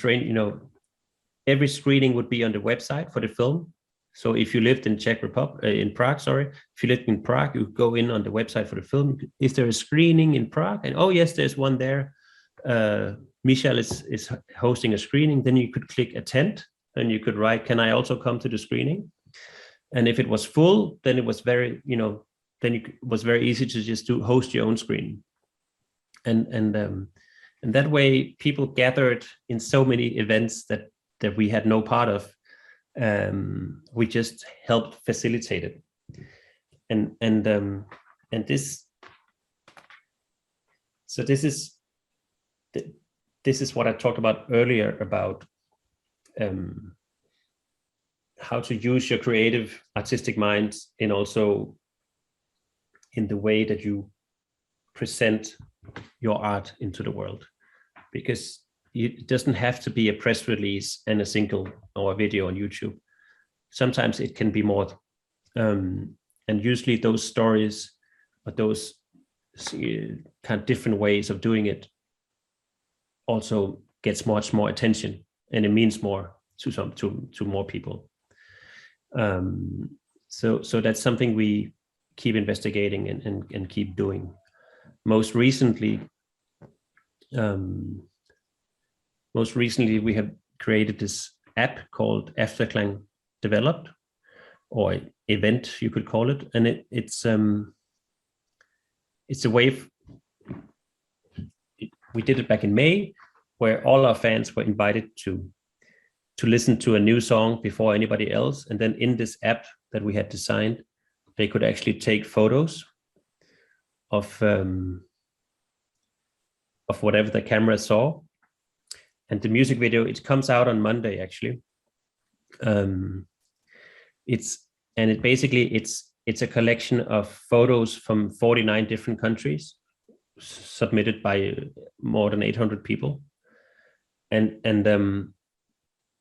every screening would be on the website for the film. So if you lived in Prague, if you lived in Prague, you go in on the website for the film. Is there a screening in Prague? And oh yes, there's one there. Michel is hosting a screening. Then you could click attend, and you could write, can I also come to the screening? And if it was full, then it was very easy to just host your own screening. And that way people gathered in so many events that we had no part of. We just helped facilitate it. And this is what I talked about earlier about how to use your creative artistic mind in the way that you present your art into the world, because it doesn't have to be a press release and a single or a video on YouTube. Sometimes it can be more, and usually those stories or those kind of different ways of doing it also gets much more attention, and it means more to more people. So that's something we keep investigating and keep doing. Most recently, we have created this app called Efterklang Developed, or event you could call it, and it's a way. We did it back in May, where all our fans were invited to listen to a new song before anybody else, and then in this app that we had designed, they could actually take photos of whatever the camera saw. And the music video, it comes out on Monday, actually. It's a collection of photos from 49 different countries, submitted by more than 800 people. And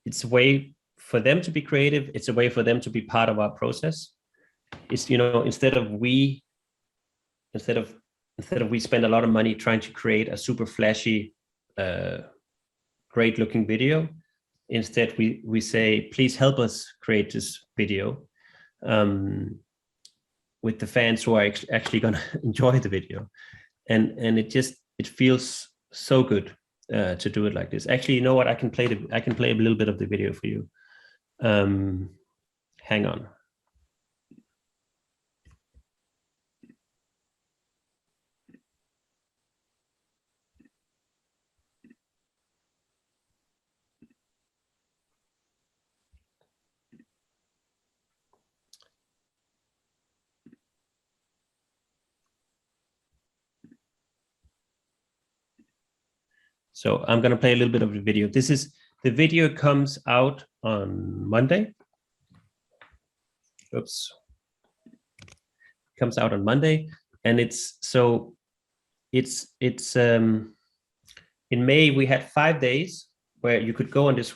it's a way for them to be creative. It's a way for them to be part of our process. It's, instead of we spend a lot of money trying to create a super flashy, great looking video, instead we say, please help us create this video with the fans who are actually going to enjoy the video. And it feels so good to do it like this. Actually, you know what? I can play a little bit of the video for you. Hang on. So I'm going to play a little bit of the video. The video comes out on Monday. Oops. Comes out on Monday. And in May we had 5 days where you could go on this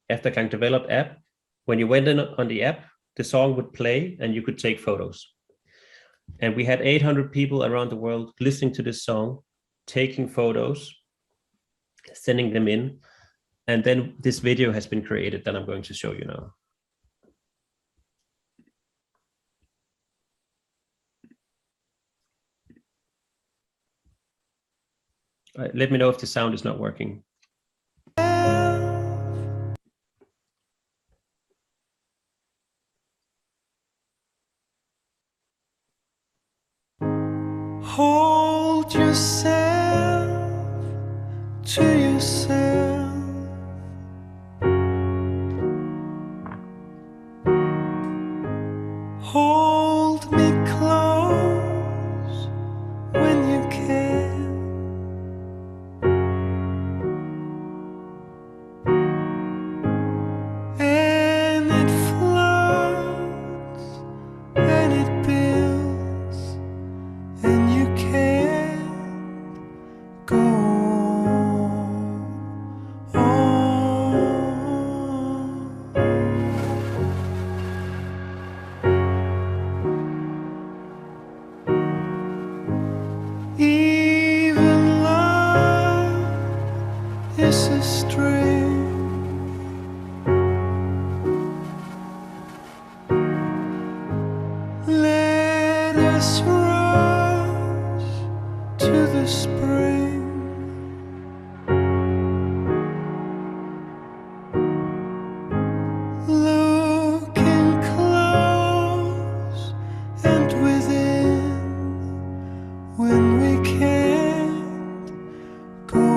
Efterklang developed app. When you went in on the app, the song would play and you could take photos. And we had 800 people around the world listening to this song, taking photos, sending them in. And then this video has been created that I'm going to show you now. Let me know if the sound is not working. Hold yourself to yourself. Hold me close when you can. And it floats and it builds, and you can't go on. Even love is a string. Let us rush to the spring. Looking close and within, when we can't go on.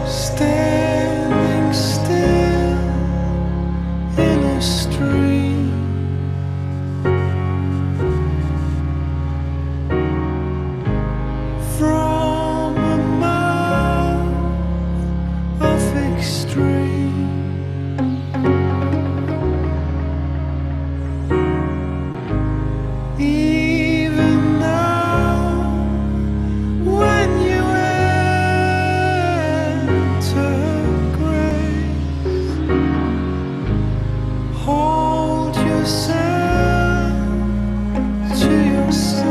Standing still in a stream, from a mouth of extreme. Even now, when you enter grace, hold yourself to yourself.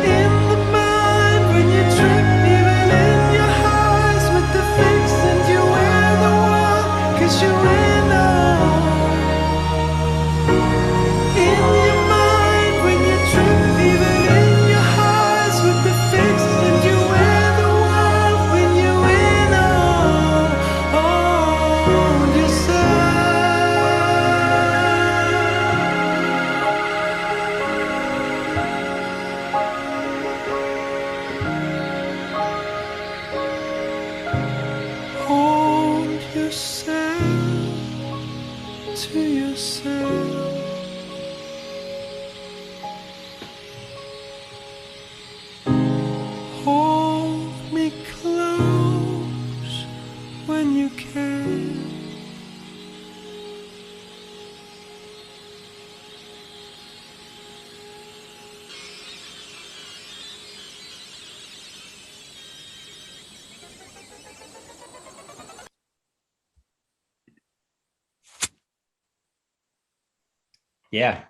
In the mind when you trip, even in your highs with the fix, and you wear the one, 'cause you win all. In your mind when you trip, even in your highs with the fix, and you wear the one, when you win all. Hold yourself. Hold yourself to yourself. Hold me close yeah.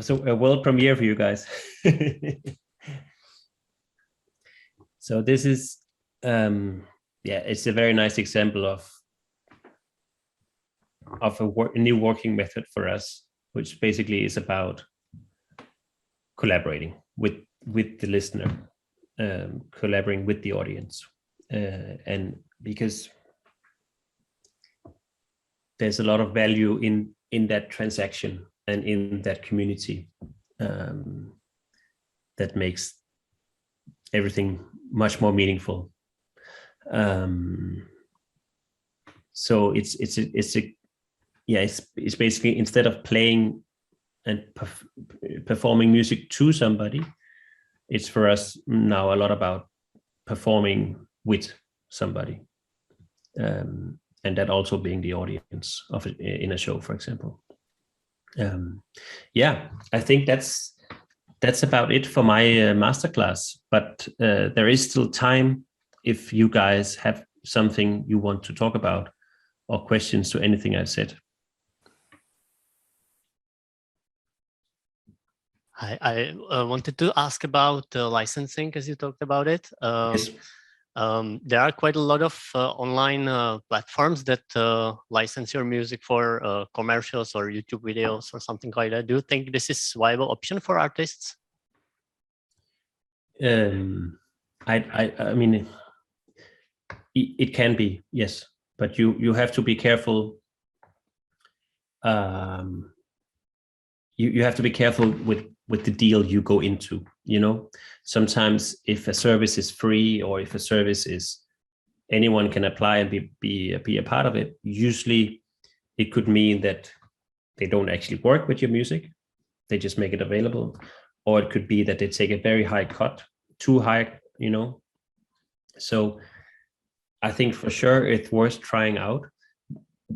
So a world premiere for you guys. So this is, it's a very nice example of a new working method for us, which basically is about collaborating with the listener, collaborating with the audience, and because there's a lot of value in that transaction and in that community, that makes everything much more meaningful. So it's basically, instead of playing and performing music to somebody, it's for us now a lot about performing with somebody, and that also being the audience of it in a show, for example. I think that's about it for my masterclass, but there is still time if you guys have something you want to talk about or questions to anything I've said. I wanted to ask about licensing, as you talked about it. Yes. There are quite a lot of online platforms that license your music for commercials or YouTube videos or something like that. Do you think this is a viable option for artists? I mean, it can be, yes, but you have to be careful. You have to be careful with the deal you go into. You know, sometimes if a service is free or if a service is anyone can apply and be a part of it, usually it could mean that they don't actually work with your music. They just make it available. Or it could be that they take a very high cut, too high, you know. So I think for sure it's worth trying out.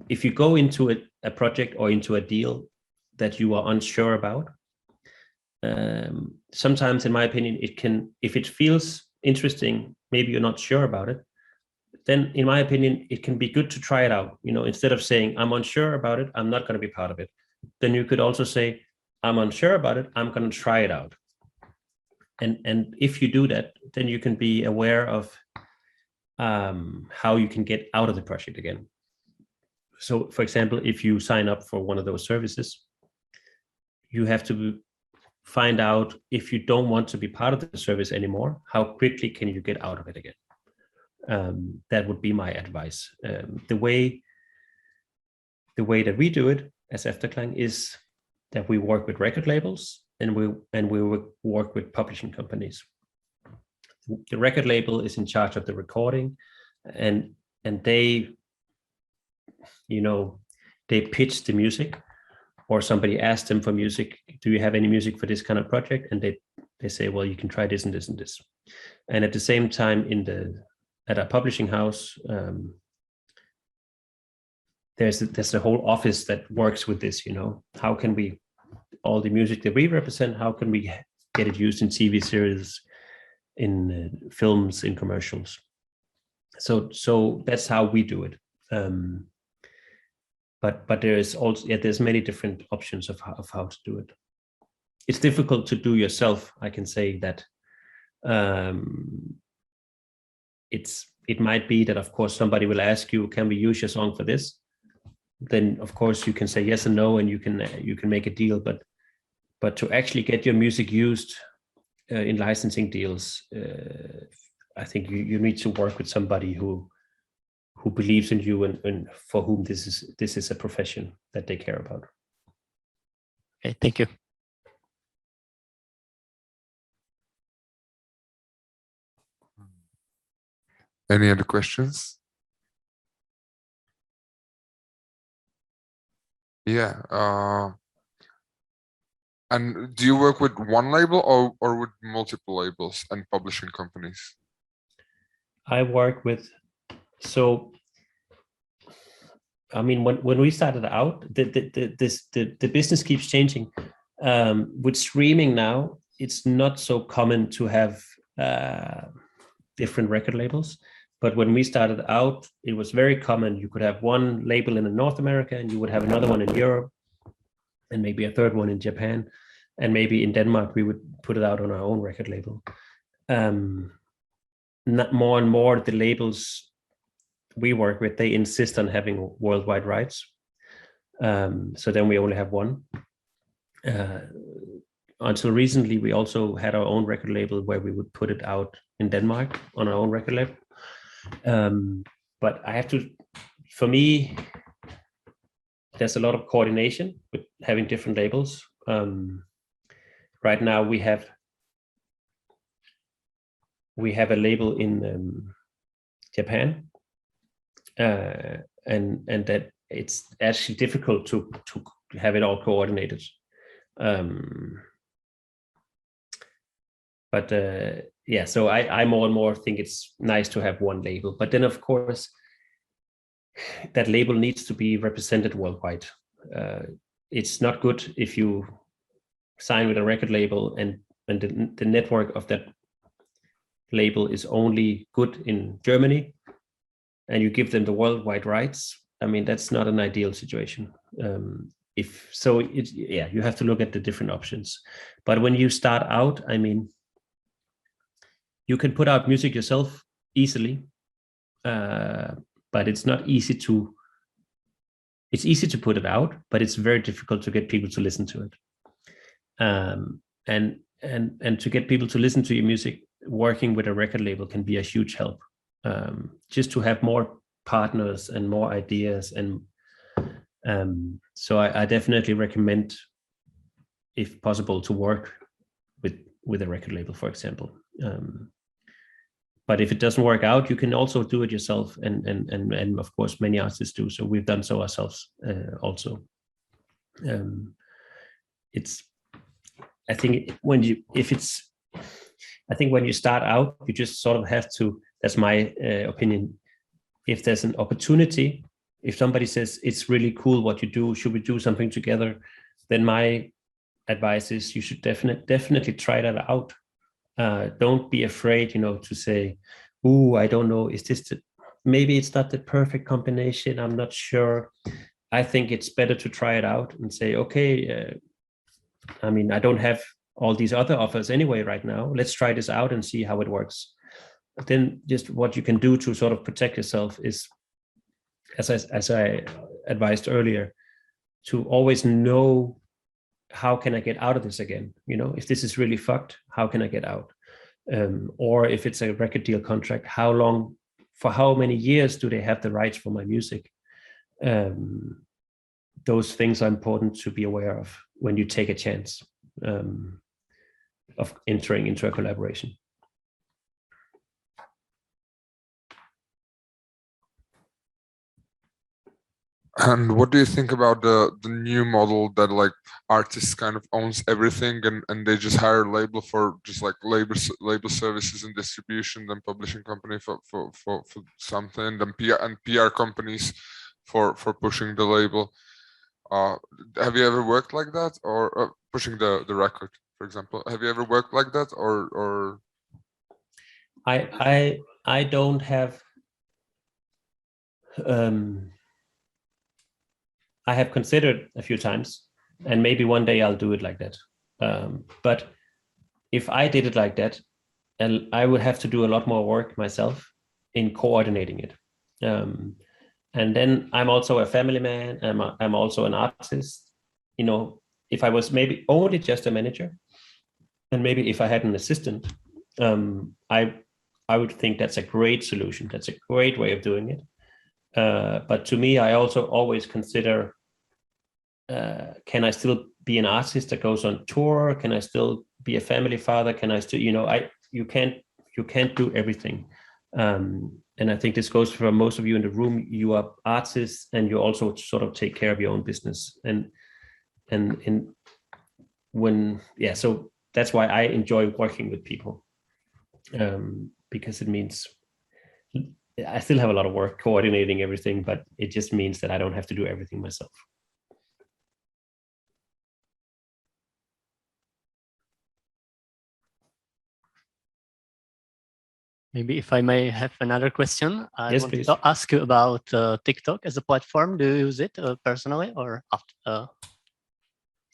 If you go into a project or into a deal that you are unsure about, sometimes, in my opinion, it can, if it feels interesting, maybe you're not sure about it, then in my opinion, it can be good to try it out. You know, instead of saying, I'm unsure about it, I'm not going to be part of it. Then you could also say, I'm unsure about it, I'm going to try it out. And if you do that, then you can be aware of how you can get out of the project again. So, for example, if you sign up for one of those services, you have to find out, if you don't want to be part of the service anymore, how quickly can you get out of it again? That would be my advice. The way that we do it as Efterklang is that we work with record labels and we work with publishing companies. The record label is in charge of the recording, and they, you know, they pitch the music, or somebody asks them for music. Do you have any music for this kind of project? And they say, well, you can try this and this and this. And at the same time, at a publishing house, there's a whole office that works with this. You know, how can we, all the music that we represent, how can we get it used in TV series, in films, in commercials? So that's how we do it. But there is also, there's many different options of how to do it. It's difficult to do yourself. I can say that. It might be that, of course, somebody will ask you, can we use your song for this? Then of course you can say yes and no, and you can make a deal. But to actually get your music used in licensing deals, I think you need to work with somebody who believes in you and for whom this is a profession that they care about. Okay, thank you. Any other questions? Yeah. And do you work with one label or with multiple labels and publishing companies? I work with, so I mean, when we started out, the business keeps changing. With streaming now, it's not so common to have different record labels. But when we started out, it was very common. You could have one label in North America and you would have another one in Europe. and maybe a third one in Japan, and maybe in Denmark we would put it out on our own record label. Not more and more the labels we work with, they insist on having worldwide rights. So then we only have one. Until recently, we also had our own record label where we would put it out in Denmark on our own record label. But I have to, for me, there's a lot of coordination with having different labels. Right now we have a label in Japan, and that it's actually difficult to have it all coordinated. Yeah, so I more and more think it's nice to have one label, but then of course that label needs to be represented worldwide. It's not good if you sign with a record label and the network of that label is only good in Germany and you give them the worldwide rights. I mean, that's not an ideal situation. You have to look at the different options. But when you start out, I mean, you can put out music yourself easily, but it's not easy to. It's easy to put it out, but it's very difficult to get people to listen to it. And to get people to listen to your music, working with a record label can be a huge help. Just to have more partners and more ideas, and so I definitely recommend, if possible, to work with a record label, for example. But if it doesn't work out, you can also do it yourself, and of course many artists do. So we've done so ourselves also. I think when you start out, you just sort of have to. That's my opinion. If there's an opportunity, if somebody says it's really cool what you do, should we do something together? Then my advice is you should definitely try that out. Don't be afraid, to say, "Ooh, I don't know. Is this maybe it's not the perfect combination? I'm not sure." I think it's better to try it out and say, "Okay, I mean, I don't have all these other offers anyway right now. Let's try this out and see how it works." But then, just what you can do to sort of protect yourself is, as I advised earlier, to always know, how can I get out of this again? If this is really fucked, how can I get out? Or if it's a record deal contract, for how many years do they have the rights for my music? Those things are important to be aware of when you take a chance of entering into a collaboration. And what do you think about the new model that like artists kind of owns everything and they just hire a label for just like label services and distribution, then publishing company for something, then PR companies for pushing the label? Have you ever worked like that, or pushing the record, for example? Have you ever worked like that, or? I don't have. I have considered a few times, and maybe one day I'll do it like that. But if I did it like that, I would have to do a lot more work myself in coordinating it. And then I'm also a family man. I'm also an artist. If I was maybe only just a manager, and maybe if I had an assistant, I would think that's a great solution. That's a great way of doing it. But to me, I also always consider, can I still be an artist that goes on tour? Can I still be a family father? Can I still, you can't do everything. And I think this goes for most of you in the room. You are artists, and you also sort of take care of your own business. So that's why I enjoy working with people, because it means I still have a lot of work coordinating everything, but it just means that I don't have to do everything myself. Maybe if I may have another question, I Yes, wanted please. to ask you about TikTok as a platform. Do you use it personally or after?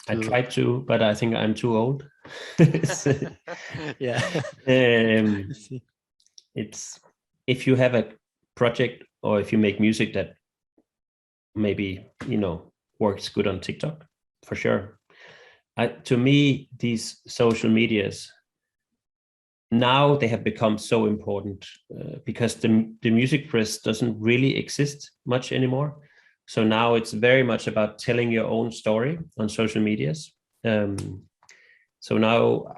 to... I tried to, but I think I'm too old. Yeah. It's if you have a project or if you make music that maybe works good on TikTok, for sure. To me, these social medias now they have become so important because the music press doesn't really exist much anymore. So now it's very much about telling your own story on social medias. So now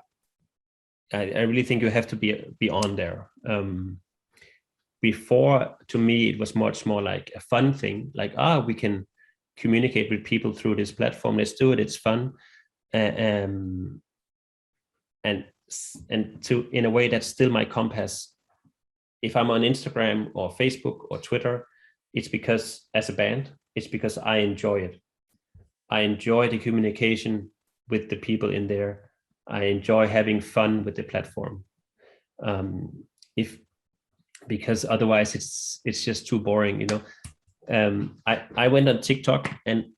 I really think you have to be on there. Before, to me, it was much more like a fun thing, like, we can communicate with people through this platform. Let's do it. It's fun. And to, in a way, that's still my compass. If I'm on Instagram or Facebook or Twitter, it's because as a band, it's because I enjoy it. I enjoy the communication with the people in there. I enjoy having fun with the platform. Because otherwise it's just too boring, I went on TikTok, and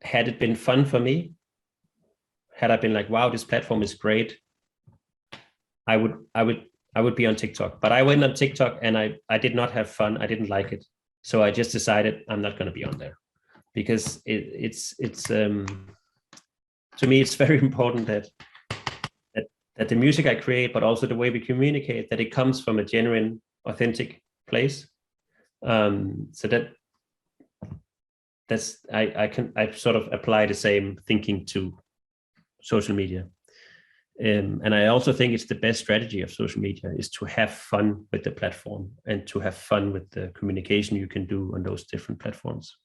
had it been fun for me, had I been like, wow, this platform is great, I would be on TikTok. But I went on TikTok and I did not have fun. I didn't like it. So I just decided I'm not going to be on there, because it's to me, it's very important that the music I create, but also the way we communicate, that it comes from a genuine, authentic place. So that's I sort of apply the same thinking to social media. And I also think it's the best strategy of social media is to have fun with the platform and to have fun with the communication you can do on those different platforms.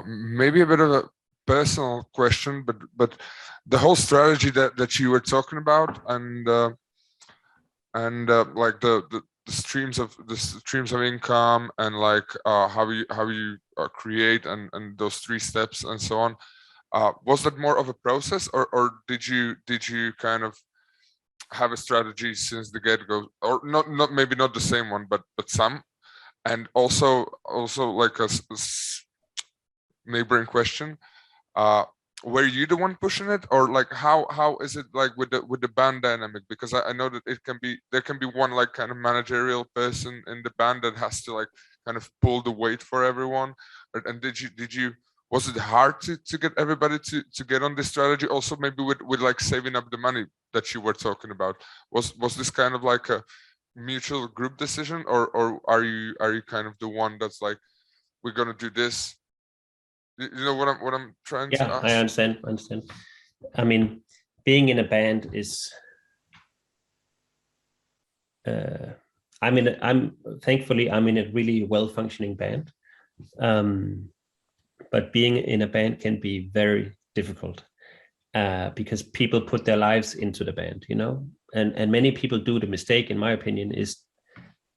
Maybe a bit of a personal question, but the whole strategy that you were talking about, and like the streams of income, and like how you create and those 3 steps and so on. Was that more of a process, or did you kind of have a strategy since the get-go, or not maybe not the same one, but some? And also like a neighboring question, were you the one pushing it, or like how is it like with the band dynamic? Because I know that there can be one like kind of managerial person in the band that has to like kind of pull the weight for everyone. And did you was it hard to get everybody to get on this strategy? Also maybe with like saving up the money that you were talking about, was this kind of like a mutual group decision, or are you kind of the one that's like, we're gonna do this? You know what I'm trying to ask? I understand. I mean, being in a band is thankfully I'm in a really well-functioning band. But being in a band can be very difficult because people put their lives into the band, and many people do the mistake, in my opinion, is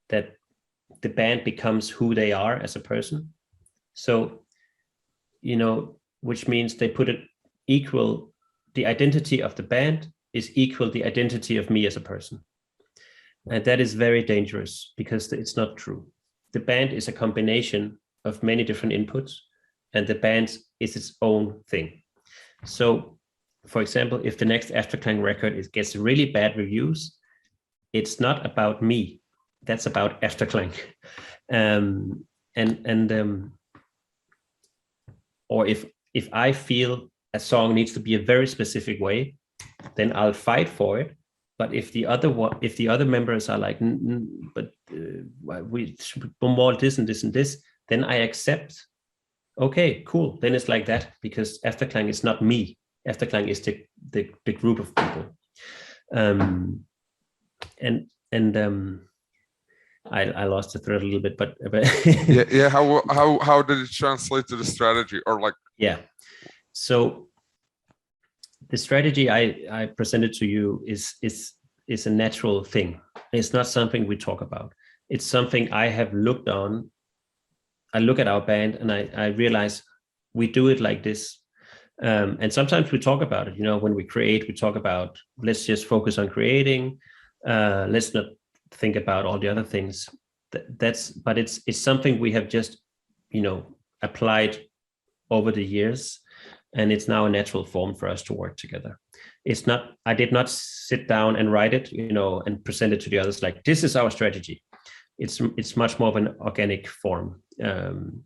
that the band becomes who they are as a person. So, which means they put it equal, the identity of the band is equal the identity of me as a person. And that is very dangerous because it's not true. The band is a combination of many different inputs, and the band is its own thing. So, for example, if the next Efterklang record gets really bad reviews, it's not about me. That's about Efterklang. Or if I feel a song needs to be a very specific way, then I'll fight for it. But if the other members are like, but we should more this and this and this, then I accept. Okay, cool. Then it's like that, because Efterklang is not me. Efterklang is the group of people. I lost the thread a little bit, but yeah. How did it translate to the strategy, or like? Yeah. So the strategy I presented to you is a natural thing. It's not something we talk about. It's something I have looked on. I look at our band and I realize we do it like this. And sometimes we talk about it, when we create, we talk about, let's just focus on creating. Let's not think about all the other things. But it's something we have just, applied over the years, and it's now a natural form for us to work together. It's not, I did not sit down and write it, you know, and present it to the others like, this is our strategy. It's much more of an organic form. And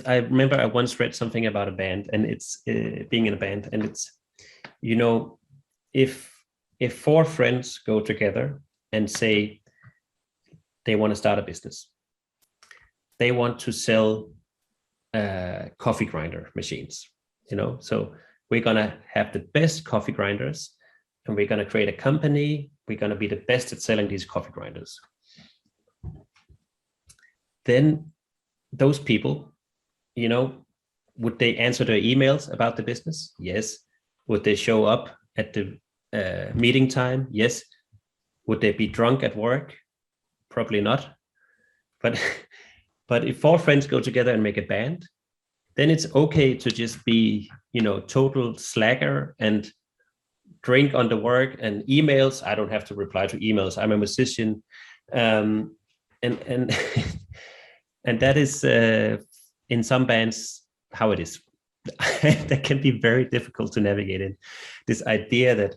I remember I once read something about a band, and it's being in a band, and it's, you know, if 4 friends go together and say they want to start a business, they want to sell coffee grinder machines, you know, so we're going to have the best coffee grinders, and we're going to create a company. We're going to be the best at selling these coffee grinders. Then those people, you know, would they answer their emails about the business? Yes. Would they show up at the meeting time? Yes. Would they be drunk at work? Probably not. But if 4 friends go together and make a band, then it's okay to just be, you know, total slacker and drink on the work and emails. I don't have to reply to emails. I'm a musician. And and that is in some bands how it is. That can be very difficult to navigate in. This idea that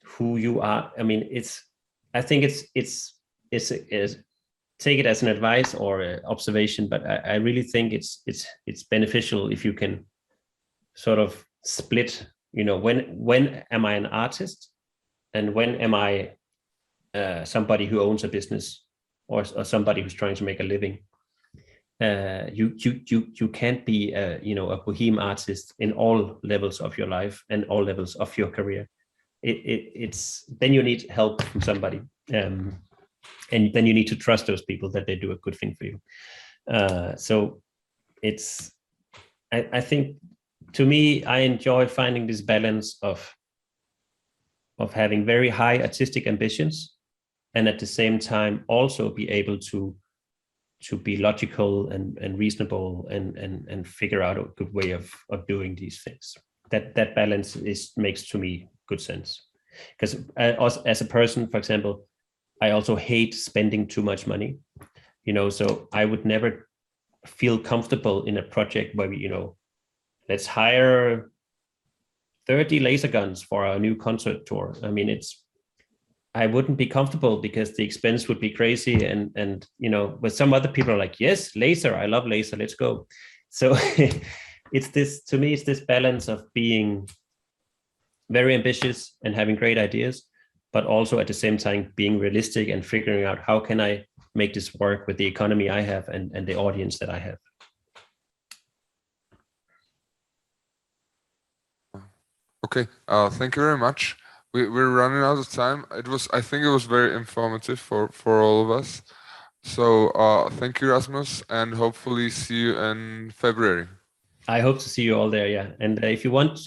who you are. I mean, I think it's take it as an advice or an observation, but I really think it's beneficial if you can sort of split. You know, when am I an artist, and when am I somebody who owns a business or somebody who's trying to make a living? You can't be a boheme artist in all levels of your life and all levels of your career. It's then you need help from somebody, and then you need to trust those people that they do a good thing for you. So it's I think, to me, I enjoy finding this balance of having very high artistic ambitions, and at the same time also be able to be logical and reasonable and figure out a good way of doing these things. That balance makes to me good sense. Because as a person, for example, I also hate spending too much money, you know, so I would never feel comfortable in a project where we, you know, let's hire 30 laser guns for our new concert tour. I mean, I wouldn't be comfortable because the expense would be crazy. And you know, but some other people are like, yes, laser, I love laser, let's go. So to me, it's this balance of being very ambitious and having great ideas, but also at the same time being realistic and figuring out how can I make this work with the economy I have and the audience that I have. Okay, thank you very much. We're running out of time. I think it was very informative for all of us. So thank you, Rasmus, and hopefully see you in February. I hope to see you all there, yeah. And if you want,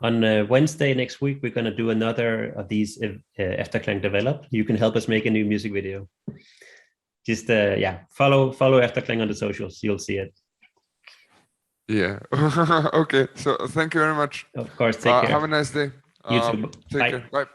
on Wednesday next week, we're going to do another of these Efterklang Develop. You can help us make a new music video. Just follow Efterklang on the socials. You'll see it. Yeah. Okay. So thank you very much. Of course. Take care. Have a nice day. You too. Take care. Bye.